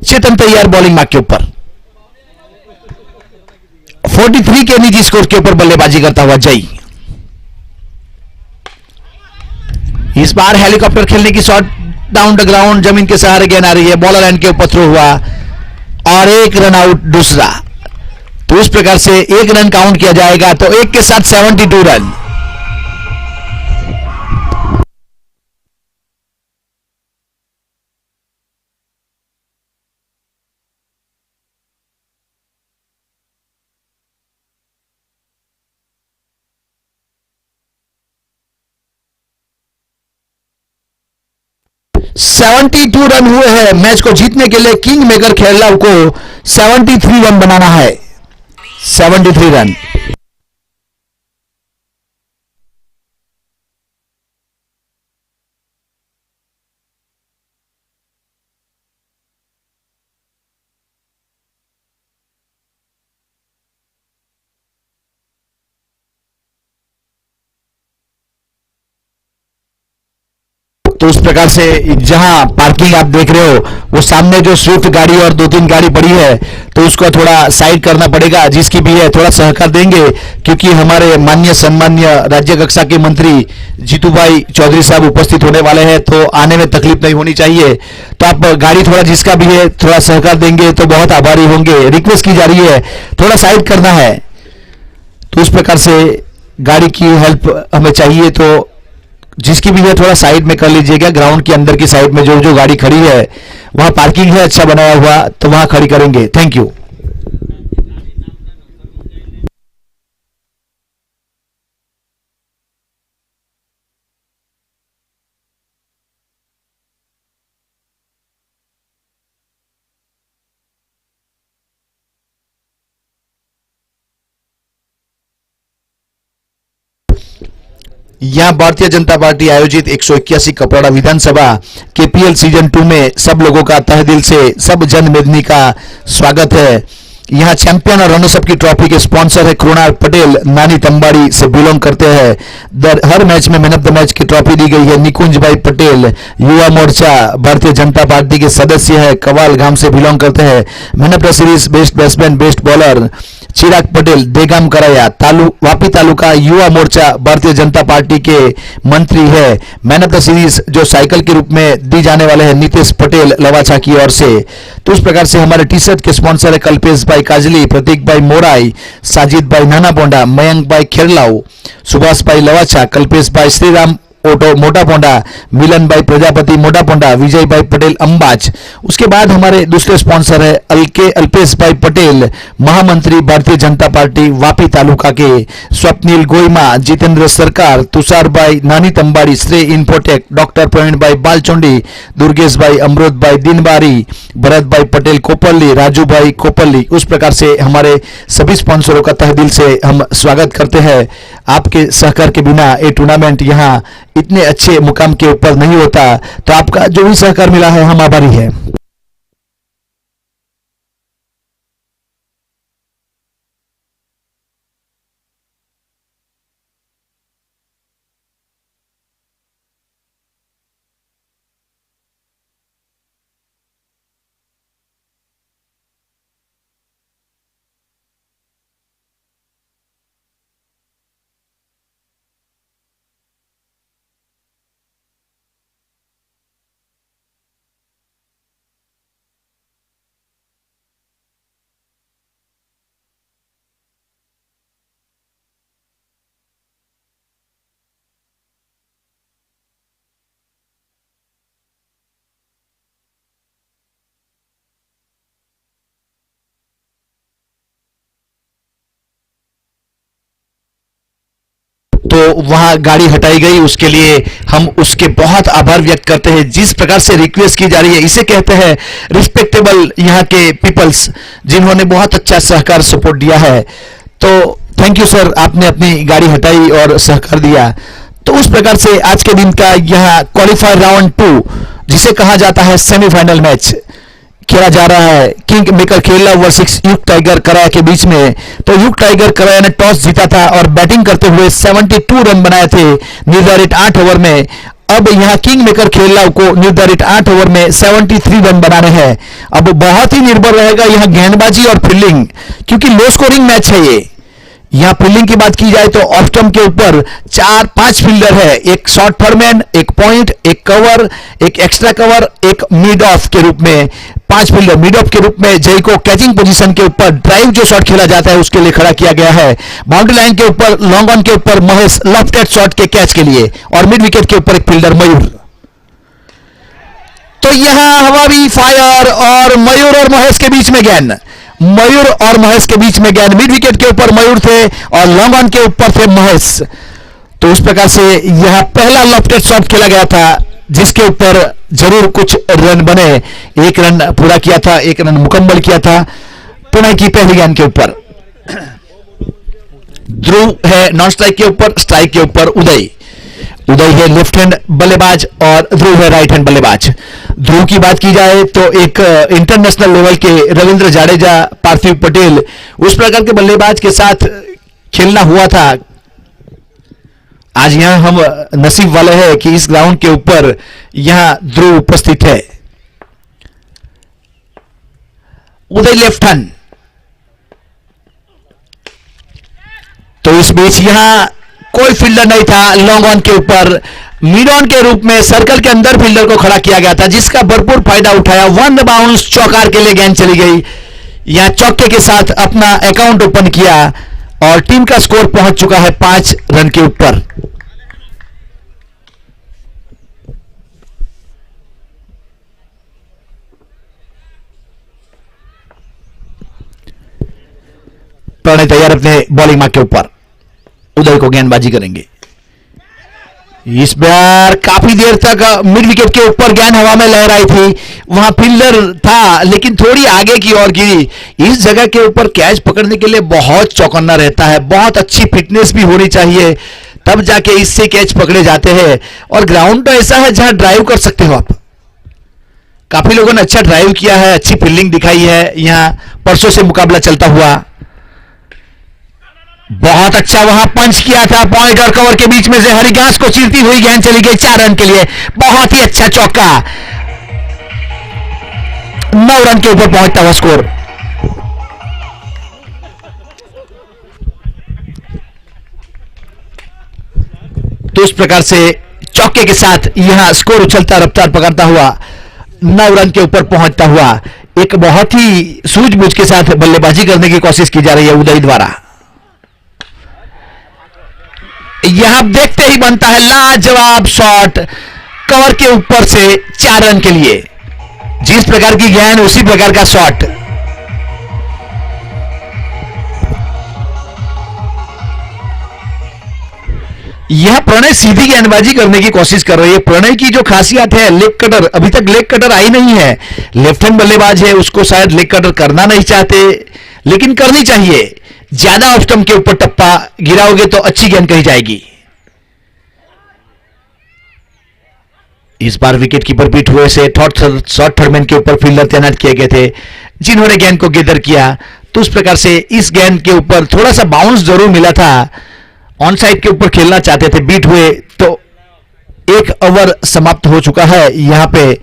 चेतन तैयार बॉलिंग मार्क के ऊपर। 43 के निजी स्कोर के ऊपर बल्लेबाजी करता हुआ जय। इस बार हेलीकॉप्टर खेलने की शॉट डाउन द ग्राउंड, जमीन के सहारे गेंद आ रही है, बॉलर एंड के ऊपर थ्रो हुआ और 1 रन आउट दूसरा। तो इस प्रकार से 1 रन काउंट किया जाएगा, तो 1 के साथ 72 रन। टू रन हुए हैं। मैच को जीतने के लिए किंग मेकर खेरला को 73 रन बनाना है। 73 रन। तो उस प्रकार से जहां पार्किंग आप देख रहे हो वो सामने जो स्विफ्ट गाड़ी और 2-3 गाड़ी पड़ी है, तो उसको थोड़ा साइड करना पड़ेगा। जिसकी भी है थोड़ा सहकार देंगे, क्योंकि हमारे माननीय सम्मान्य राज्य कक्षा के मंत्री जीतू भाई चौधरी साहब उपस्थित होने वाले हैं, तो आने में तकलीफ नहीं होनी चाहिए। तो आप गाड़ी थोड़ा जिसका भी है थोड़ा सहकार देंगे तो बहुत आभारी होंगे। रिक्वेस्ट की जा रही है, थोड़ा साइड करना है। तो उस प्रकार से गाड़ी की हेल्प हमें चाहिए, तो जिसकी भी है थोड़ा साइड में कर लीजिएगा। ग्राउंड के अंदर की साइड में जो गाड़ी खड़ी है वहां पार्किंग है अच्छा बनाया हुआ, तो वहां खड़ी करेंगे। Thank you. यहां भारतीय जनता पार्टी आयोजित 181 कपवाड़ा विधानसभा केपीएल सीजन 2 में सब लोगों का तहे दिल से सब जनमेदनी का स्वागत है। यहां चैंपियन और रनर्स अप की ट्रॉफी के स्पॉन्सर है कृणाल पटेल, नानी तंबाड़ी से बिलोंग करते हैं। हर मैच में मैन ऑफ द मैच की ट्रॉफी दी गई है निकुंज भाई पटेल, युवा मोर्चा भारतीय जनता पार्टी के सदस्य है, कवाल गांव से बिलोंग करते हैं। Man of the series best batsman best bowler Chirag Patel Degam कराया, वापी तालुका युवा मोर्चा भारतीय जनता पार्टी के मंत्री है। मैन ऑफ द सीरीज जो साइकिल के रूप में दी जाने वाले हैं नीतीश पटेल लवाछा की ओर से। तो इस प्रकार से हमारे टी शर्ट के स्पॉन्सर है कल्पेश भाई काजली, प्रतीक भाई मोराई, साजिद भाई नाना पोंडा, मयंक भाई खेरलाऊ, सुभाष भाई लवाछा, कल्पेश भाई श्रीराम ओटो मोटापोंडा, मिलन भाई प्रजापति मोटापोंडा, विजय भाई पटेल अंबाज। उसके बाद हमारे दूसरे स्पॉन्सर है अल्पेश भाई पटेल, महामंत्री भारतीय जनता पार्टी वापी तालुका के, स्वप्निल गोइमा, जितेंद्र सरकार, तुषार भाई नानी तंबाड़ी, श्री इन्फोटेक, डॉक्टर प्रवीण भाई बालचोंडी, दुर्गेश भाई अमृत भाई दिनबारी, भरत भाई पटेल कोपल्ली, राजू भाई कोपल्ली। उस प्रकार से हमारे सभी स्पॉन्सरों का तहे दिल से हम स्वागत करते हैं। आपके सहकार के बिना ये टूर्नामेंट यहाँ इतने अच्छे मुकाम के ऊपर नहीं होता, तो आपका जो भी सहकार मिला है हम आभारी हैं। तो वहां गाड़ी हटाई गई, उसके लिए हम उसके बहुत आभार व्यक्त करते हैं। जिस प्रकार से रिक्वेस्ट की जा रही है, इसे कहते हैं रिस्पेक्टेबल यहाँ के पीपल्स, जिन्होंने बहुत अच्छा सहकार सपोर्ट दिया है। तो थैंक यू सर, आपने अपनी गाड़ी हटाई और सहकार दिया। तो उस प्रकार से आज के दिन का यह क्वालिफायर राउंड 2, जिसे कहा जाता है सेमीफाइनल मैच, खेला जा रहा है किंग मेकर खेरला वर्सेस युग टाइगर कराया के बीच में। तो युग टाइगर कराया ने टॉस जीता था और बैटिंग करते हुए 72 रन बनाए थे निर्धारित 8 ओवर में। अब यहां किंग मेकर खेरला को निर्धारित 8 ओवर में 73 रन बनाने हैं। अब बहुत ही निर्भर रहेगा यहां गेंदबाजी और फील्डिंग, क्योंकि लो स्कोरिंग मैच है ये। यहां फील्डिंग की बात की जाए तो ऑफ स्टंप के ऊपर 4-5 फील्डर है, एक शॉर्ट फॉरमैन, एक पॉइंट, एक कवर, एक एक्स्ट्रा कवर, एक मिड ऑफ के रूप में 5 फील्डर। मिड ऑफ के रूप में जय को कैचिंग पोजीशन के ऊपर ड्राइव जो शॉट खेला जाता है उसके लिए खड़ा किया गया है। बाउंड्री लाइन के ऊपर लॉन्ग ऑन के ऊपर महेश लेफ्ट हैंड शॉट के कैच के लिए, और मिड विकेट के ऊपर एक फील्डर मयूर। तो यहां हवा भी फायर और मयूर और महेश के बीच में गेंद, मयूर और महेश के बीच में गेंद। मिड विकेट के ऊपर मयूर थे और लॉन्ग ऑन के ऊपर थे महेश। तो उस प्रकार से यह पहला लेफ्ट हैंड शॉट खेला गया था, जिसके ऊपर जरूर कुछ रन बने। 1 रन पूरा किया था, 1 रन मुकम्मल किया था पुणे की पहली गेंद के ऊपर। ध्रुव है नॉन स्ट्राइक के ऊपर, स्ट्राइक के ऊपर उदय। उदय है लेफ्ट हैंड बल्लेबाज और ध्रुव है राइट हैंड बल्लेबाज। ध्रुव की बात की जाए तो एक इंटरनेशनल लेवल के रविंद्र जाडेजा, पार्थिव पटेल, उस प्रकार के बल्लेबाज के साथ खेलना हुआ था। आज यहां हम नसीब वाले हैं कि इस ग्राउंड के ऊपर यहां ध्रुव उपस्थित है। उदय लेफ्ट हैंड। तो इस बीच यहां कोई फील्डर नहीं था। लॉन्ग ऑन के ऊपर मिड ऑन के रूप में सर्कल के अंदर फील्डर को खड़ा किया गया था, जिसका भरपूर फायदा उठाया। 1 बाउंस चौकार के लिए गेंद चली गई। यहां चौके के साथ अपना अकाउंट ओपन किया और टीम का स्कोर पहुंच चुका है 5 रन के ऊपर। प्रणय तैयार अपने बॉलिंग मार्क के ऊपर, उदय को गेंदबाजी करेंगे। इस बार काफी देर तक मिड विकेट के ऊपर गेंद हवा में लहराई थी, वहां फील्डर था लेकिन थोड़ी आगे की ओर गिरी। इस जगह के ऊपर कैच पकड़ने के लिए बहुत चौकन्ना रहता है, बहुत अच्छी फिटनेस भी होनी चाहिए, तब जाके इससे कैच पकड़े जाते हैं। और ग्राउंड तो ऐसा है जहां ड्राइव कर सकते हो आप। काफी लोगों ने अच्छा ड्राइव किया है, अच्छी फील्डिंग दिखाई है। यहां परसों से मुकाबला चलता हुआ बहुत अच्छा वहां पंच किया था। पॉइंट और कवर के बीच में से हरी घास को चीरती हुई गेंद चली गई 4 रन के लिए। बहुत ही अच्छा चौका, 9 रन के ऊपर पहुंचता हुआ स्कोर। तो इस प्रकार से चौके के साथ यहां स्कोर उछलता रफ्तार पकड़ता हुआ 9 रन के ऊपर पहुंचता हुआ एक बहुत ही सूझबूझ के साथ बल्लेबाजी करने की कोशिश की जा रही है उदय द्वारा। यहां देखते ही बनता है लाजवाब शॉट कवर के ऊपर से 4 रन के लिए। जिस प्रकार की गेंद उसी प्रकार का शॉट। यह प्रणय सीधी गेंदबाजी करने की कोशिश कर रही है। प्रणय की जो खासियत है लेग कटर, अभी तक लेग कटर आई नहीं है। लेफ्ट हैंड बल्लेबाज है, उसको शायद लेग कटर करना नहीं चाहते, लेकिन करनी चाहिए। ज्यादा ऑफ स्टंप के ऊपर टप्पा गिराओगे तो अच्छी गेंद कही जाएगी। इस बार विकेट कीपर पीठ हुए से शॉर्ट थर्डमैन के ऊपर फील्डर तैनात किए गए थे, जिन्होंने गेंद को गेदर किया। तो उस प्रकार से इस गेंद के ऊपर थोड़ा सा बाउंस जरूर मिला था। ऑन साइड के ऊपर खेलना चाहते थे, बीट हुए तो 1 ओवर समाप्त हो चुका है यहां पे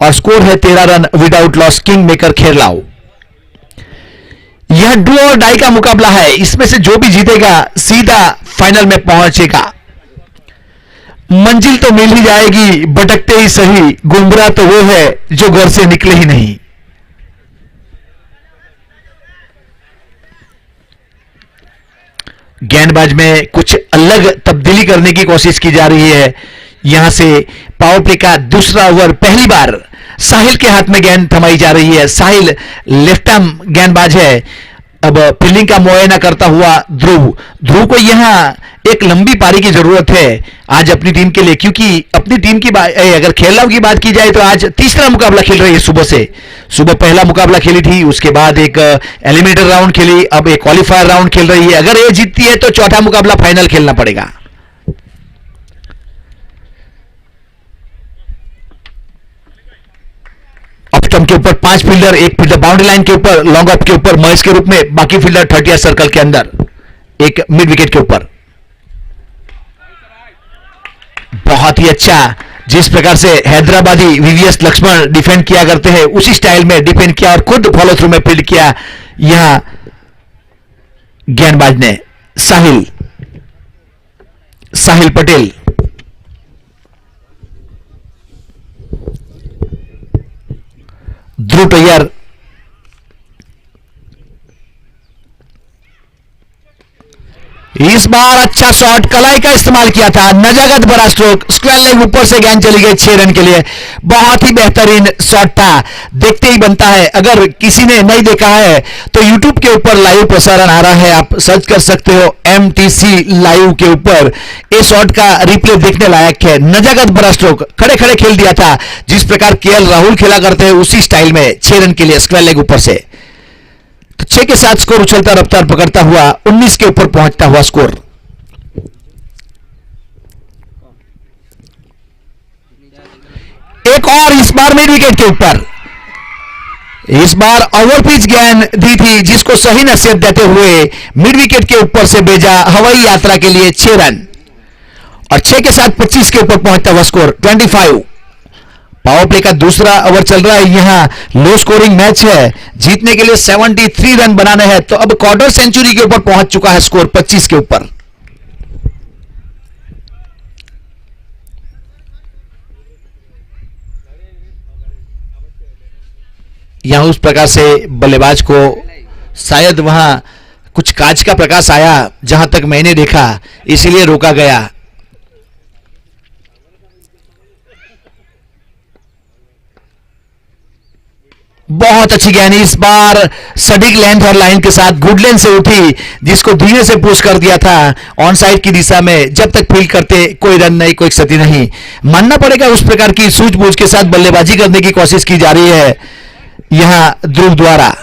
और स्कोर है 13 run without loss king maker Kherlao. यह डू और डाई का मुकाबला है। इसमें से जो भी जीतेगा सीधा फाइनल में पहुंचेगा। मंजिल तो मिल ही जाएगी, भटकते ही सही, गुमराह तो वो है जो घर से निकले ही नहीं। गेंदबाज में कुछ अलग तब्दीली करने की कोशिश की जा रही है। यहां से पावर प्ले का दूसरा ओवर पहली बार साहिल के हाथ में गेंद थमाई जा रही है। साहिल लेफ्ट आर्म गेंदबाज है। अब फील्डिंग का मुआयना करता हुआ ध्रुव को यहां एक लंबी पारी की जरूरत है आज अपनी टीम के लिए, क्योंकि अपनी टीम की अगर खेलने की बात की जाए तो आज तीसरा मुकाबला खेल रही है। सुबह पहला मुकाबला खेली थी, उसके बाद एक एलिमिनेटर राउंड खेली, अब एक क्वालिफायर राउंड खेल रही है। अगर ये जीतती है तो चौथा मुकाबला फाइनल खेलना पड़ेगा। अप स्टंप के ऊपर 5 फील्डर, एक फील्डर बाउंड्री लाइन के ऊपर, लॉन्ग ऑफ के ऊपर महेश के रूप में, बाकी फील्डर 30 सर्कल के अंदर, एक मिड विकेट के ऊपर। बहुत ही अच्छा, जिस प्रकार से हैदराबादी वीवीएस लक्ष्मण डिफेंड किया करते हैं उसी स्टाइल में डिफेंड किया और खुद फॉलो थ्रू में फील्ड किया यहां गेंदबाज ने। साहिल पटेल। ध्रुव टैयर इस बार अच्छा शॉट कलाई का इस्तेमाल किया था, नजाकत भरा स्ट्रोक, स्क्वायर लेग ऊपर से गेंद चली गई 6 रन के लिए। बहुत ही बेहतरीन शॉट था, देखते ही बनता है। अगर किसी ने नहीं देखा है तो YouTube के ऊपर लाइव प्रसारण आ रहा है, आप सर्च कर सकते हो MTC लाइव के ऊपर। इस शॉट का रिप्ले देखने लायक है। नजाकत भरा स्ट्रोक, खड़े खड़े खेल दिया था, जिस प्रकार KL राहुल खेला करते हैं उसी स्टाइल में 6 रन के लिए स्क्वायर लेग ऊपर से। तो 6 के साथ स्कोर उछलता रफ्तार पकड़ता हुआ 19 के ऊपर पहुंचता हुआ स्कोर। एक और इस बार मिड विकेट के ऊपर, इस बार ओवर पिच गेंद दी थी, जिसको सही नसीहत देते हुए मिड विकेट के ऊपर से भेजा हवाई यात्रा के लिए 6 रन और 6 के साथ 25 के ऊपर पहुंचता हुआ स्कोर 25। पावर प्ले का दूसरा ओवर चल रहा है। यहां लो स्कोरिंग मैच है, जीतने के लिए 73 रन बनाने हैं। तो अब क्वार्टर सेंचुरी के ऊपर पहुंच चुका है स्कोर 25 के ऊपर। यहां उस प्रकार से बल्लेबाज को शायद वहां कुछ कांच का प्रकाश आया, जहां तक मैंने देखा, इसीलिए रोका गया। बहुत अच्छी गेंद इस बार सटीक लेंथ और लाइन के साथ गुड लेंथ से उठी, जिसको धीरे से पुश कर दिया था ऑन साइड की दिशा में। जब तक फील्ड करते कोई रन नहीं, कोई क्षति नहीं। मानना पड़ेगा उस प्रकार की सूझबूझ के साथ बल्लेबाजी करने की कोशिश की जा रही है यहां ध्रुव द्वारा।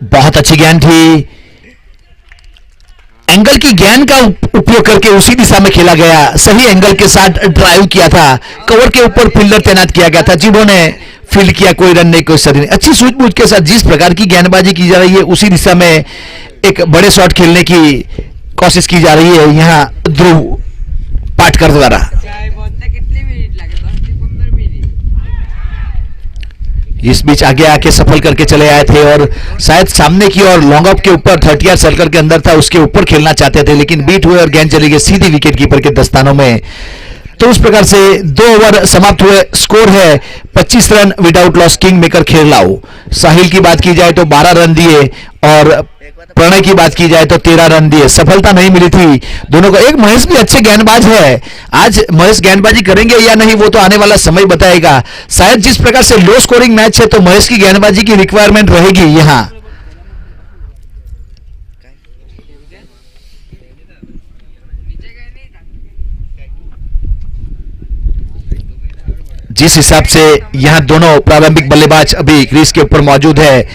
बहुत अच्छी गेंद थी, एंगल की गेंद का उपयोग करके उसी दिशा में खेला गया, सही एंगल के साथ ड्राइव किया था, कवर के ऊपर फील्डर तैनात किया गया था, जिन्होंने फील्ड किया, कोई रन नहीं, कोई क्षति नहीं। अच्छी सूझबूझ के साथ जिस प्रकार की गेंदबाजी की जा रही है उसी दिशा में एक बड़े शॉट खेलने की कोशिश की जा रही है यहां ध्रुव पाटकर द्वारा। इस बीच आगे आके सफल करके चले आए थे और शायद सामने की और लॉन्ग ऑफ के ऊपर 30 सर्कल के अंदर था, उसके ऊपर खेलना चाहते थे, लेकिन बीट हुए और गेंद चली गई सीधी विकेट कीपर के दस्तानों में। तो उस प्रकार से 2 ओवर समाप्त हुए। स्कोर है 25 run without loss king maker Kherlao. Sahil की बात की जाए तो 12 रन दिए और प्रणय की बात की जाए तो 13 रन दिए। सफलता नहीं मिली थी दोनों को। एक महेश भी अच्छे गेंदबाज है, आज महेश गेंदबाजी करेंगे या नहीं वो तो आने वाला समय बताएगा। शायद जिस प्रकार से लो स्कोरिंग मैच है तो महेश की गेंदबाजी की रिक्वायरमेंट रहेगी यहां। जिस हिसाब से यहां दोनों प्रारंभिक बल्लेबाज अभी क्रीज के ऊपर मौजूद है,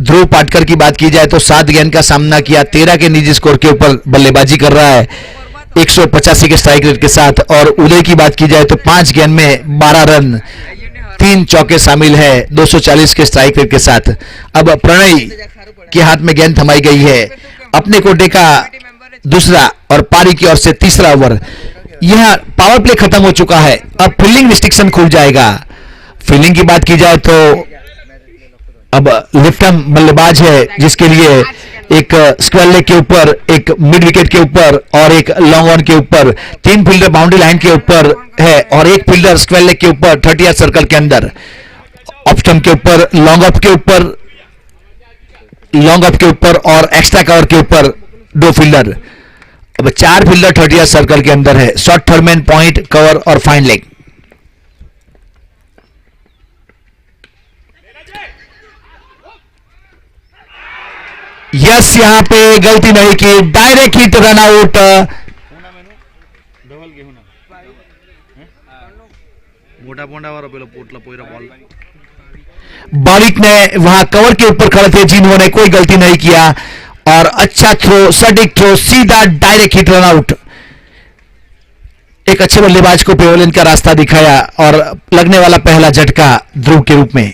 ध्रुव पाटकर की बात की जाए तो 7 गेंद का सामना किया, 13 के निजी स्कोर के ऊपर बल्लेबाजी कर रहा है 185 के स्ट्राइक रेट के साथ। और उदय की बात की जाए तो 5 गेंद में 12 रन, 3 चौके शामिल है 240 के स्ट्राइक रेट के साथ। अब प्रणय के हाथ में गेंद थमाई गई है। अपने कोटे का दूसरा और पारी की ओर से तीसरा ओवर। यह पावर प्ले खत्म हो चुका है, अब फील्डिंग रिस्ट्रिक्शन खुल जाएगा। फील्डिंग की बात की जाए तो अब लेफ्ट आर्म बल्लेबाज है जिसके लिए एक स्क्वायर लेग के ऊपर, एक मिड विकेट के ऊपर और एक लॉन्ग ऑन के ऊपर, 3 फील्डर बाउंड्री लाइन के ऊपर है और एक फील्डर स्क्वायर लेग के ऊपर 30 सर्कल के अंदर। ऑफ स्टंप के ऊपर, लॉन्ग ऑफ के ऊपर, लॉन्ग ऑफ के ऊपर और एक्स्ट्रा कवर के ऊपर 2 फील्डर। अब 4 फील्डर 30 सर्कल के अंदर है। Short third man, point, cover और फाइन लेग। यस, यहां पे गलती नहीं की, डायरेक्ट हिट, रन आउट। बारिक ने वहां कवर के ऊपर खड़े थे जिन्होंने कोई गलती नहीं किया और अच्छा थ्रो, सटीक थ्रो, सीधा डायरेक्ट हिट, रन आउट। एक अच्छे बल्लेबाज को पेवेलियन का रास्ता दिखाया और लगने वाला पहला झटका ध्रुव के रूप में।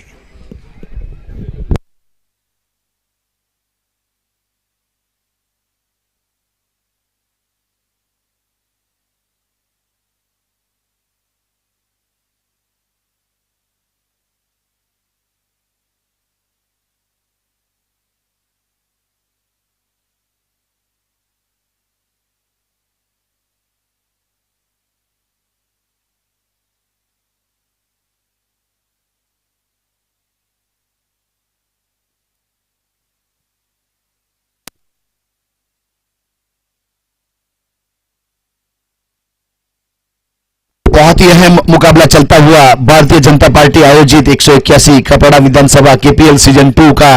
बहुत ही अहम मुकाबला चलता हुआ भारतीय जनता पार्टी आयोजित 181 कपड़ा विधानसभा केपीएल सीजन 2 का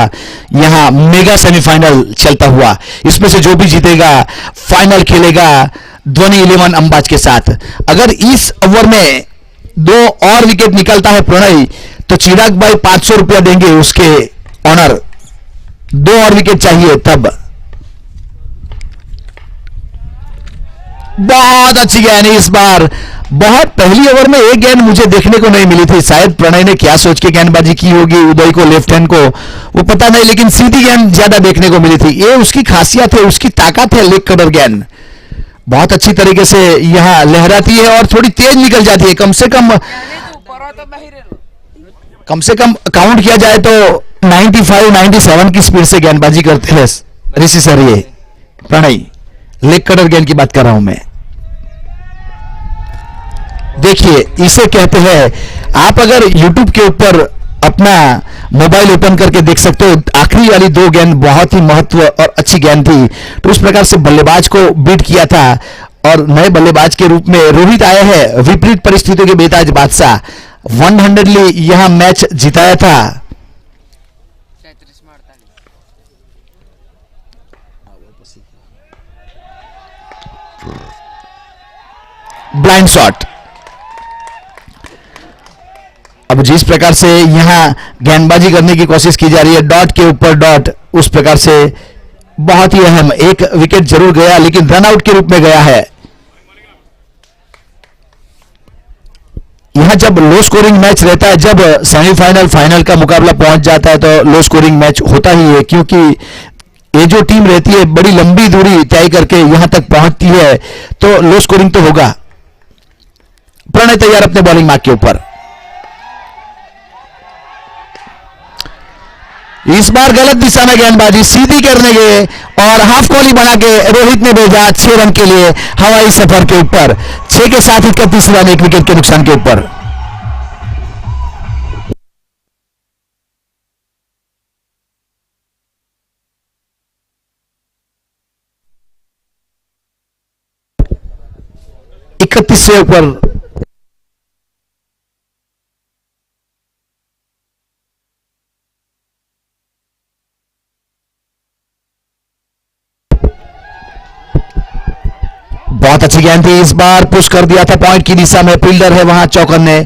यहां मेगा सेमीफाइनल चलता हुआ। इसमें से जो भी जीतेगा फाइनल खेलेगा ध्वनि 11 अंबाज के साथ। अगर इस ओवर में 2 और विकेट निकलता है प्रणय तो चिराग भाई 500 रुपया देंगे उसके ऑनर। 2 और विकेट चाहिए तब। बहुत अच्छी गेंद इस बार। बहुत पहली ओवर में एक गेंद मुझे देखने को नहीं मिली थी। शायद प्रणय ने क्या सोच के गेंदबाजी की होगी, उदय को लेफ्ट हैंड को वो पता नहीं, लेकिन सीधी गेंद ज्यादा देखने को मिली थी। ये उसकी खासियत है, उसकी ताकत है, लेग कटर गेंद बहुत अच्छी तरीके से यहां लहराती है और थोड़ी तेज निकल जाती है। कम से कम काउंट किया जाए तो 95-97 की स्पीड से गेंदबाजी करते हैं ऋषि सर। ये प्रणय लेग कटर गेंद की बात कर रहा हूं मैं। देखिए इसे कहते हैं, आप अगर YouTube के ऊपर अपना मोबाइल ओपन करके देख सकते हो, आखिरी वाली 2 गेंद बहुत ही महत्व और अच्छी गेंद थी। तो उस प्रकार से बल्लेबाज को बीट किया था और नए बल्लेबाज के रूप में रोहित आए हैं, विपरीत परिस्थितियों के बेताज बादशाह 100ली यहां मैच जिताया था। Blind shot. अब जिस प्रकार से यहां गेंदबाजी करने की कोशिश की जा रही है, डॉट के ऊपर डॉट, उस प्रकार से बहुत ही अहम एक विकेट जरूर गया लेकिन रन आउट के रूप में गया है। यहां जब लो स्कोरिंग मैच रहता है, जब सेमीफाइनल फाइनल का मुकाबला पहुंच जाता है तो लो स्कोरिंग मैच होता ही है, क्योंकि ये जो टीम रहती है बड़ी लंबी दूरी तय करके यहां तक पहुंचती है तो लो स्कोरिंग तो होगा। प्रणय तैयार अपने बॉलिंग मार्क के ऊपर। इस बार गलत दिशा में गेंदबाजी सीधी करने गए और हाफ कॉली बना के रोहित ने भेजा 6 रन के लिए हवाई सफर के ऊपर। 6 के साथ 31 रन, 1 विकेट के नुकसान के ऊपर। इकतीस से ऊपर बहुत अच्छी गेंद थी, इस बार पुश कर दिया था पॉइंट की दिशा में, फील्डर है वहां चौकन ने,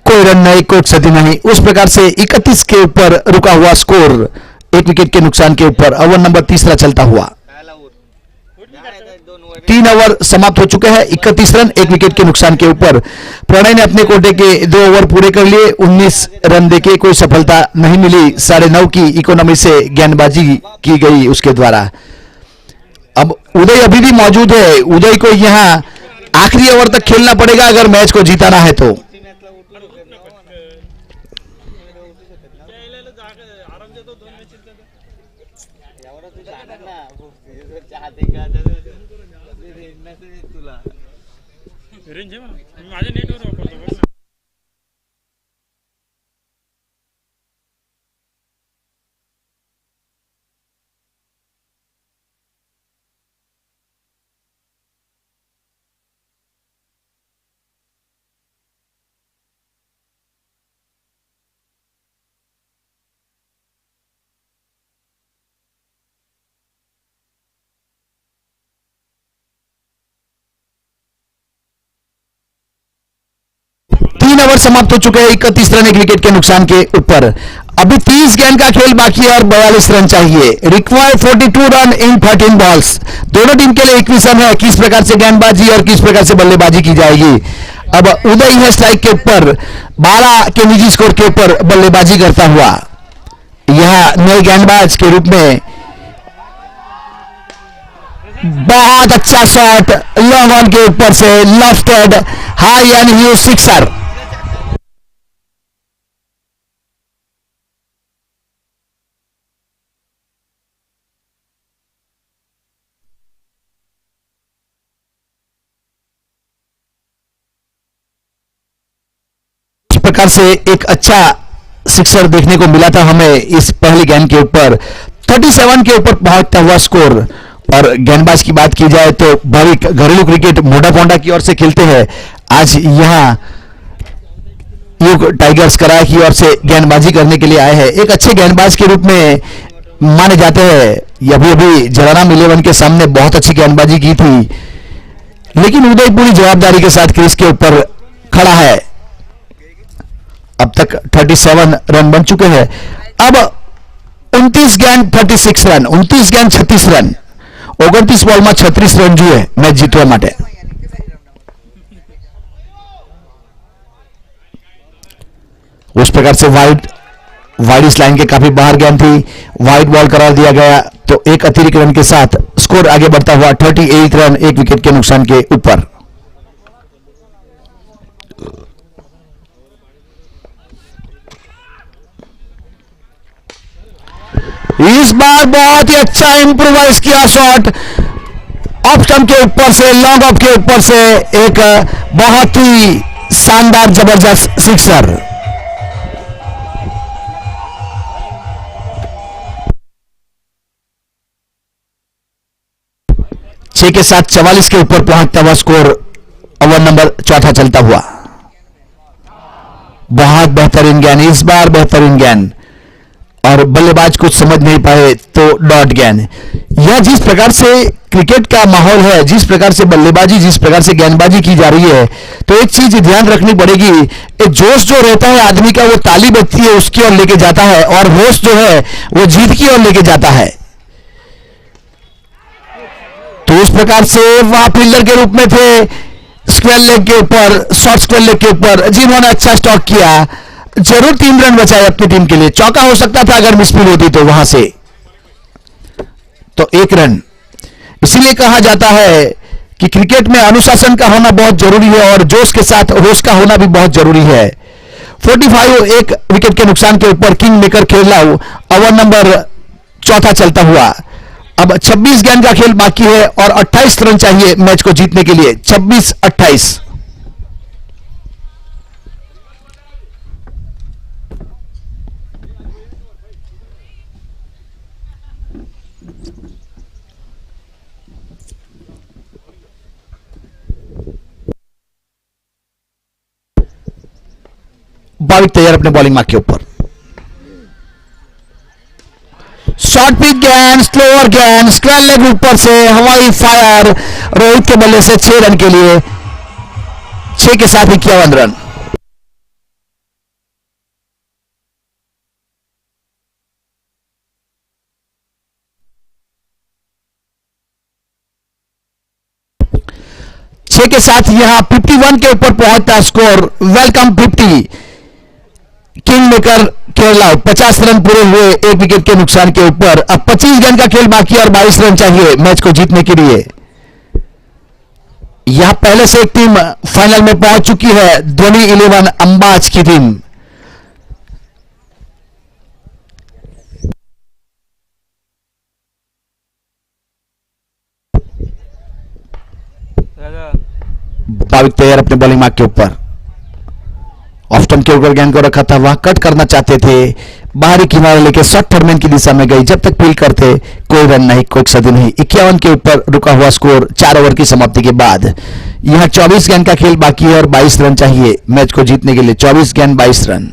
कोई रन नहीं, कोई क्षति नहीं। उस प्रकार से 31 के ऊपर रुका हुआ स्कोर, 1 विकेट के नुकसान के ऊपर। ओवर नंबर तीसरा चलता हुआ 3 ओवर समाप्त हो चुके हैं, 31 रन 1 विकेट के नुकसान के ऊपर। प्रणय ने अपने कोटे के 2 ओवर पूरे कर लिए, 19 रन देके कोई सफलता नहीं मिली। 9.5 की इकोनॉमी से गेंदबाजी की गई उसके द्वारा। अब उदय अभी भी मौजूद है, उदय को यहां आखिरी ओवर तक खेलना पड़ेगा अगर मैच को जीताना है तो। ओवर समाप्त हो चुके हैं, 31 रन 1 विकेट के नुकसान के ऊपर। अभी 30 गेंद का खेल बाकी है और 42 रन चाहिए। Require 42 run in 13 balls. दोनों टीम के लिए 21 रन है। किस प्रकार से गेंदबाजी और किस प्रकार से बल्लेबाजी की जाएगी। अब उदय है स्ट्राइक के ऊपर, 12 के निजी स्कोर के ऊपर बल्लेबाजी करता हुआ। यह नए गेंदबाज के रूप में बहुत अच्छा शॉट लॉन्ग ऑन के ऊपर से लेफ्टेड हाई एंड ह्यूज सिक्सर। प्रकार से एक अच्छा सिक्सर देखने को मिला था हमें इस पहली गेंद के ऊपर। 37 के ऊपर पहुंचता हुआ स्कोर। और गेंदबाज की बात की जाए तो भारी घरेलू क्रिकेट मोडापोंडा की ओर से खेलते हैं। आज यहां युग टाइगर्स कराया की ओर से गेंदबाजी करने के लिए आए हैं। एक अच्छे गेंदबाज के रूप में माने जाते हैं। अभी अभी जलाराम 11 के सामने बहुत अच्छी गेंदबाजी की थी, लेकिन उदय पूरी जवाबदारी के साथ क्रीज के ऊपर खड़ा है। अब तक 37 रन बन चुके हैं। अब 29 गेंद 36 रन, 29 गेंद 36 रन, 29 बॉल में 36 रन जुए मैच जीतवा माटे। उस प्रकार से वाइड इस लाइन के काफी बाहर गेंद थी, वाइड बॉल करार दिया गया तो एक अतिरिक्त रन के साथ स्कोर आगे बढ़ता हुआ 38 रन 1 विकेट के नुकसान के ऊपर। इस बार बहुत ही अच्छा इंप्रूवाइज किया शॉट ऑफ स्टंप के ऊपर से, लॉन्ग ऑफ के ऊपर से एक बहुत ही शानदार जबरदस्त सिक्सर। छह के साथ 44 के ऊपर पहुंचता हुआ स्कोर ओवर नंबर चौथा चलता हुआ। बहुत बेहतरीन गेंद, इस बार बेहतरीन गेंद और बल्लेबाज कुछ समझ नहीं पाए तो डॉट गेंद। यह जिस प्रकार से क्रिकेट का माहौल है, जिस प्रकार से बल्लेबाजी, जिस प्रकार से गेंदबाजी की जा रही है, तो एक चीज ध्यान रखनी पड़ेगी, एक जोश जो रहता है आदमी का वो ताली बजती है उसकी ओर लेके जाता है और होश जो है वो जीत की ओर लेके जाता है। तो उस प्रकार से वहां फील्डर के रूप में थे स्क्वायर लेग के ऊपर, शॉर्ट स्क्वायर लेग के ऊपर, जिन्होंने अच्छा स्टॉक किया, जरूर 3 रन बचाए अपनी टीम के लिए। चौका हो सकता था अगर मिसफील्ड होती तो वहां से, तो 1 रन। इसीलिए कहा जाता है कि क्रिकेट में अनुशासन का होना बहुत जरूरी है और जोश के साथ होश का होना भी बहुत जरूरी है। 45 एक विकेट के नुकसान के ऊपर king maker Kerala over number चौथा चलता हुआ। अब 26 गेंद का खेल बाकी है और 28 रन चाहिए मैच को जीतने के लिए। 26-28। भाविक तैयार अपने बॉलिंग मार्क के ऊपर। शॉर्ट पिच गेंद, स्लोअर गेंद, स्क्वायर लेग ऊपर से हवाई फायर रोहित के बल्ले से 6 रन के लिए। 6 के साथ 51 रन। छह के साथ यहां 51 के ऊपर पहुंचता score. Welcome 50 king maker Kerala. 50 run पूरे हुए एक विकेट के नुकसान के ऊपर। अब 25 गेंद का खेल बाकी और 22 रन चाहिए मैच को जीतने के लिए। यहां पहले से एक टीम फाइनल में पहुंच चुकी है, धोनी 11 अंबाज की टीम। भाविक तैयार अपने बॉलिंग मार्क के ऊपर। ऑफ स्टंप के ऊपर गेंद को रखा था, वहां कट करना चाहते थे, बाहरी किनारे लेके शॉर्ट थर्डमैन की दिशा में गई। जब तक फील करते कोई रन नहीं, कोई सदी नहीं। 51 के ऊपर रुका हुआ स्कोर 4 ओवर की समाप्ति के बाद। यहां 24 गेंद का खेल बाकी है और 22 रन चाहिए मैच को जीतने के लिए। 24 गेंद 22 रन।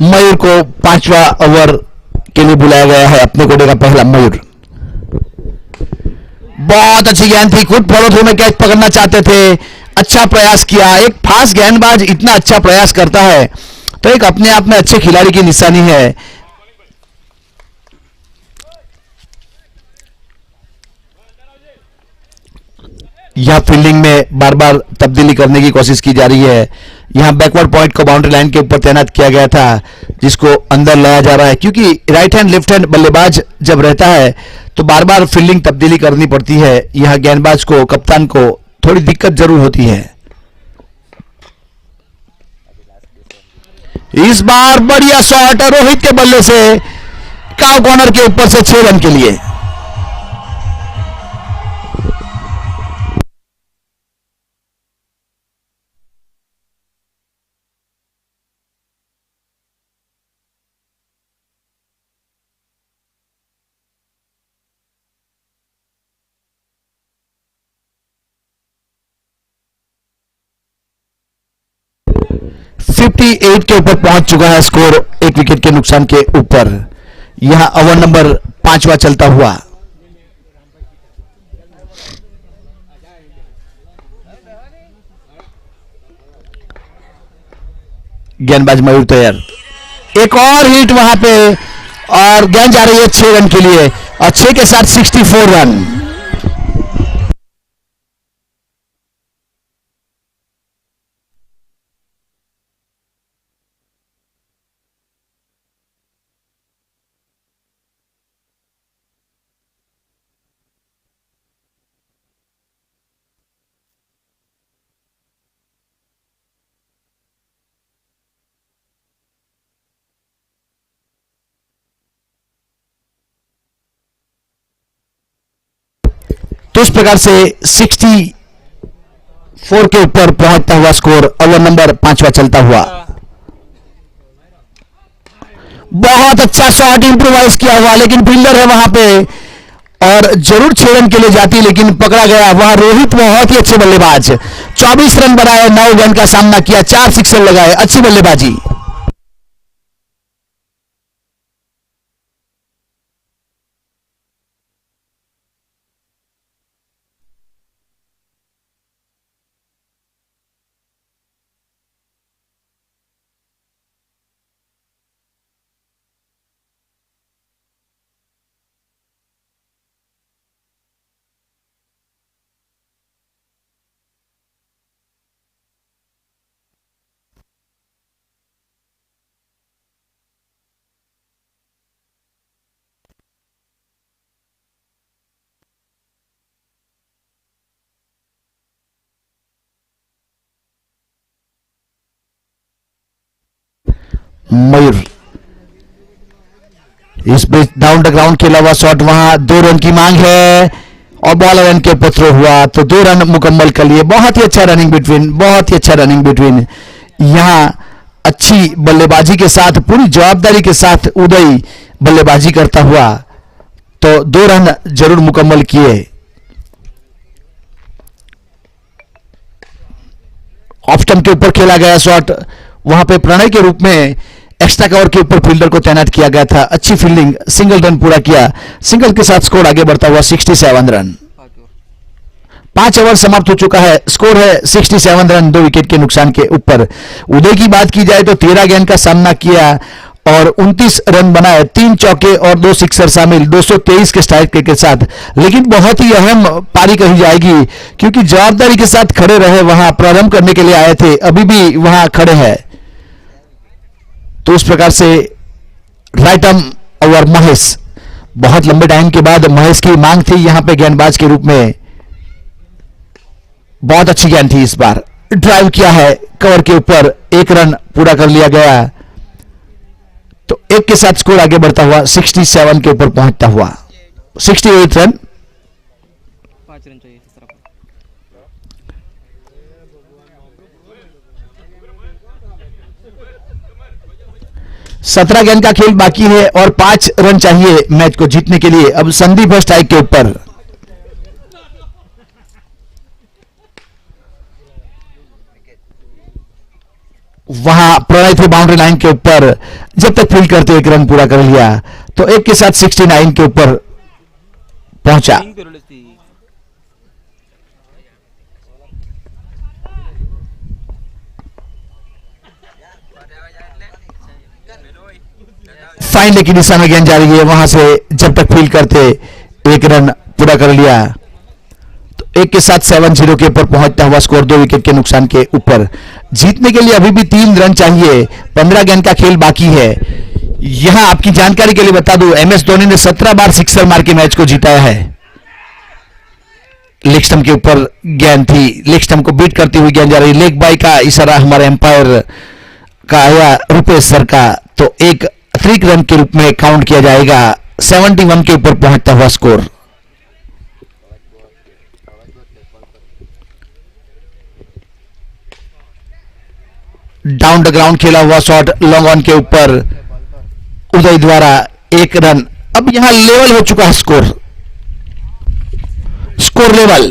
मयूर को 5वां ओवर के लिए बुलाया गया है। अपने कोडे का पहला मयूर। बहुत अच्छी गेंद थी, खुद फॉलो थ्रू में कैच पकड़ना चाहते थे, अच्छा प्रयास किया। एक फास्ट गेंदबाज इतना अच्छा प्रयास करता है तो एक अपने आप में अच्छे खिलाड़ी की निशानी है। यहां फील्डिंग में बार बार तब्दीली करने की कोशिश की जा रही है। यहां बैकवर्ड पॉइंट को बाउंड्री लाइन के ऊपर तैनात किया गया था, जिसको अंदर लाया जा रहा है, क्योंकि राइट हैंड लेफ्ट हैंड बल्लेबाज जब रहता है तो बार बार फील्डिंग तब्दीली करनी पड़ती है। यहां गेंदबाज को, कप्तान को थोड़ी दिक्कत जरूर होती है। इस बार बढ़िया शॉट रोहित के बल्ले से काव कॉर्नर के ऊपर से 6 रन के लिए। एट के ऊपर पहुंच चुका है स्कोर, एक विकेट के नुकसान के ऊपर। यहां ओवर नंबर 5वां चलता हुआ। गेंदबाज मयूर तैयार। एक और हिट वहां पे और गेंद जा रही है 6 रन के लिए और 6 के साथ 64 रन। तो इस प्रकार से 64 के ऊपर पहुंचता हुआ स्कोर, ओवर नंबर 5वां चलता हुआ। बहुत अच्छा शॉट इंप्रोवाइज किया हुआ, लेकिन फील्डर है वहां पे और जरूर 6 रन के लिए जाती, लेकिन पकड़ा गया। वहां रोहित बहुत ही अच्छे बल्लेबाज, 24 रन बनाए, 9 गेंद का सामना किया, 4 सिक्सर लगाए, अच्छी बल्लेबाजी। मयूर। इस बीच डाउन द ग्राउंड खेला हुआ शॉट, वहां 2 रन की मांग है और बॉल रन के ऊपर थ्रो हुआ तो 2 रन मुकम्मल कर लिए। बहुत ही अच्छा रनिंग बिटवीन, बहुत ही अच्छा रनिंग बिटवीन। यहां अच्छी बल्लेबाजी के साथ, पूरी जवाबदारी के साथ उदय बल्लेबाजी करता हुआ तो 2 रन जरूर मुकम्मल किए। ऑफ स्टंप के ऊपर खेला गया शॉट, वहां पे प्रणय के रूप में एक्स्ट्रा कवर के ऊपर फील्डर को तैनात किया गया था। अच्छी फील्डिंग, सिंगल रन पूरा किया। सिंगल के साथ स्कोर आगे बढ़ता हुआ 67 रन। 5 ओवर समाप्त हो चुका है, स्कोर है 67 रन 2 विकेट के नुकसान के ऊपर। उदय की बात की जाए तो 13 गेंद का सामना किया और 29 रन बनाए, 3 चौके और 2 सिक्सर शामिल, 223 के स्ट्राइक के साथ। लेकिन बहुत ही अहम पारी कही जाएगी क्योंकि जवाबदारी के साथ खड़े रहे, वहां प्रारंभ करने के लिए आए थे, अभी भी वहां खड़े हैं। तो उस प्रकार से राइट आर्म ओवर महेश, बहुत लंबे टाइम के बाद महेश की मांग थी यहां पे गेंदबाज के रूप में। बहुत अच्छी गेंद थी, इस बार ड्राइव किया है कवर के ऊपर, 1 रन पूरा कर लिया गया तो 1 के साथ स्कोर आगे बढ़ता हुआ 67 के ऊपर पहुंचता हुआ 68 रन। 5 रन चाहिए इस तरफ। सत्रह गेंद का खेल बाकी है और 5 रन चाहिए मैच को जीतने के लिए। अब संदीप है स्ट्राइक के ऊपर। वहां प्रणय थे बाउंड्री लाइन के ऊपर, जब तक फील्ड करते 1 रन पूरा कर लिया तो 1 के साथ 69 के ऊपर पहुंचा। फाइनल की दिशा में गेंद जा रही है, वहां से जब तक फील्ड करते 1 रन पूरा कर लिया तो 1 के साथ 7-0 के ऊपर पहुंचता हुआ स्कोर 2 विकेट के नुकसान के ऊपर। जीतने के लिए अभी भी 3 रन चाहिए, 15 गेंद का खेल बाकी है। यहां आपकी जानकारी के लिए बता दूं, MS धोनी ने 17 बार सिक्सर मार के मैच को जीताया है। लेग स्टंप के ऊपर गेंद थी, लेग स्टंप को बीट करती हुई गेंद जा रही, लेग बाय का इशारा हमारे एम्पायर का आया रुपेश सर का, तो एक अतिरिक्त रन के रूप में काउंट किया जाएगा। 71 के ऊपर पहुंचता हुआ स्कोर। डाउन द ग्राउंड खेला हुआ शॉट लॉन्ग ऑन के ऊपर उदय द्वारा 1 रन। अब यहां लेवल हो चुका है स्कोर, स्कोर लेवल।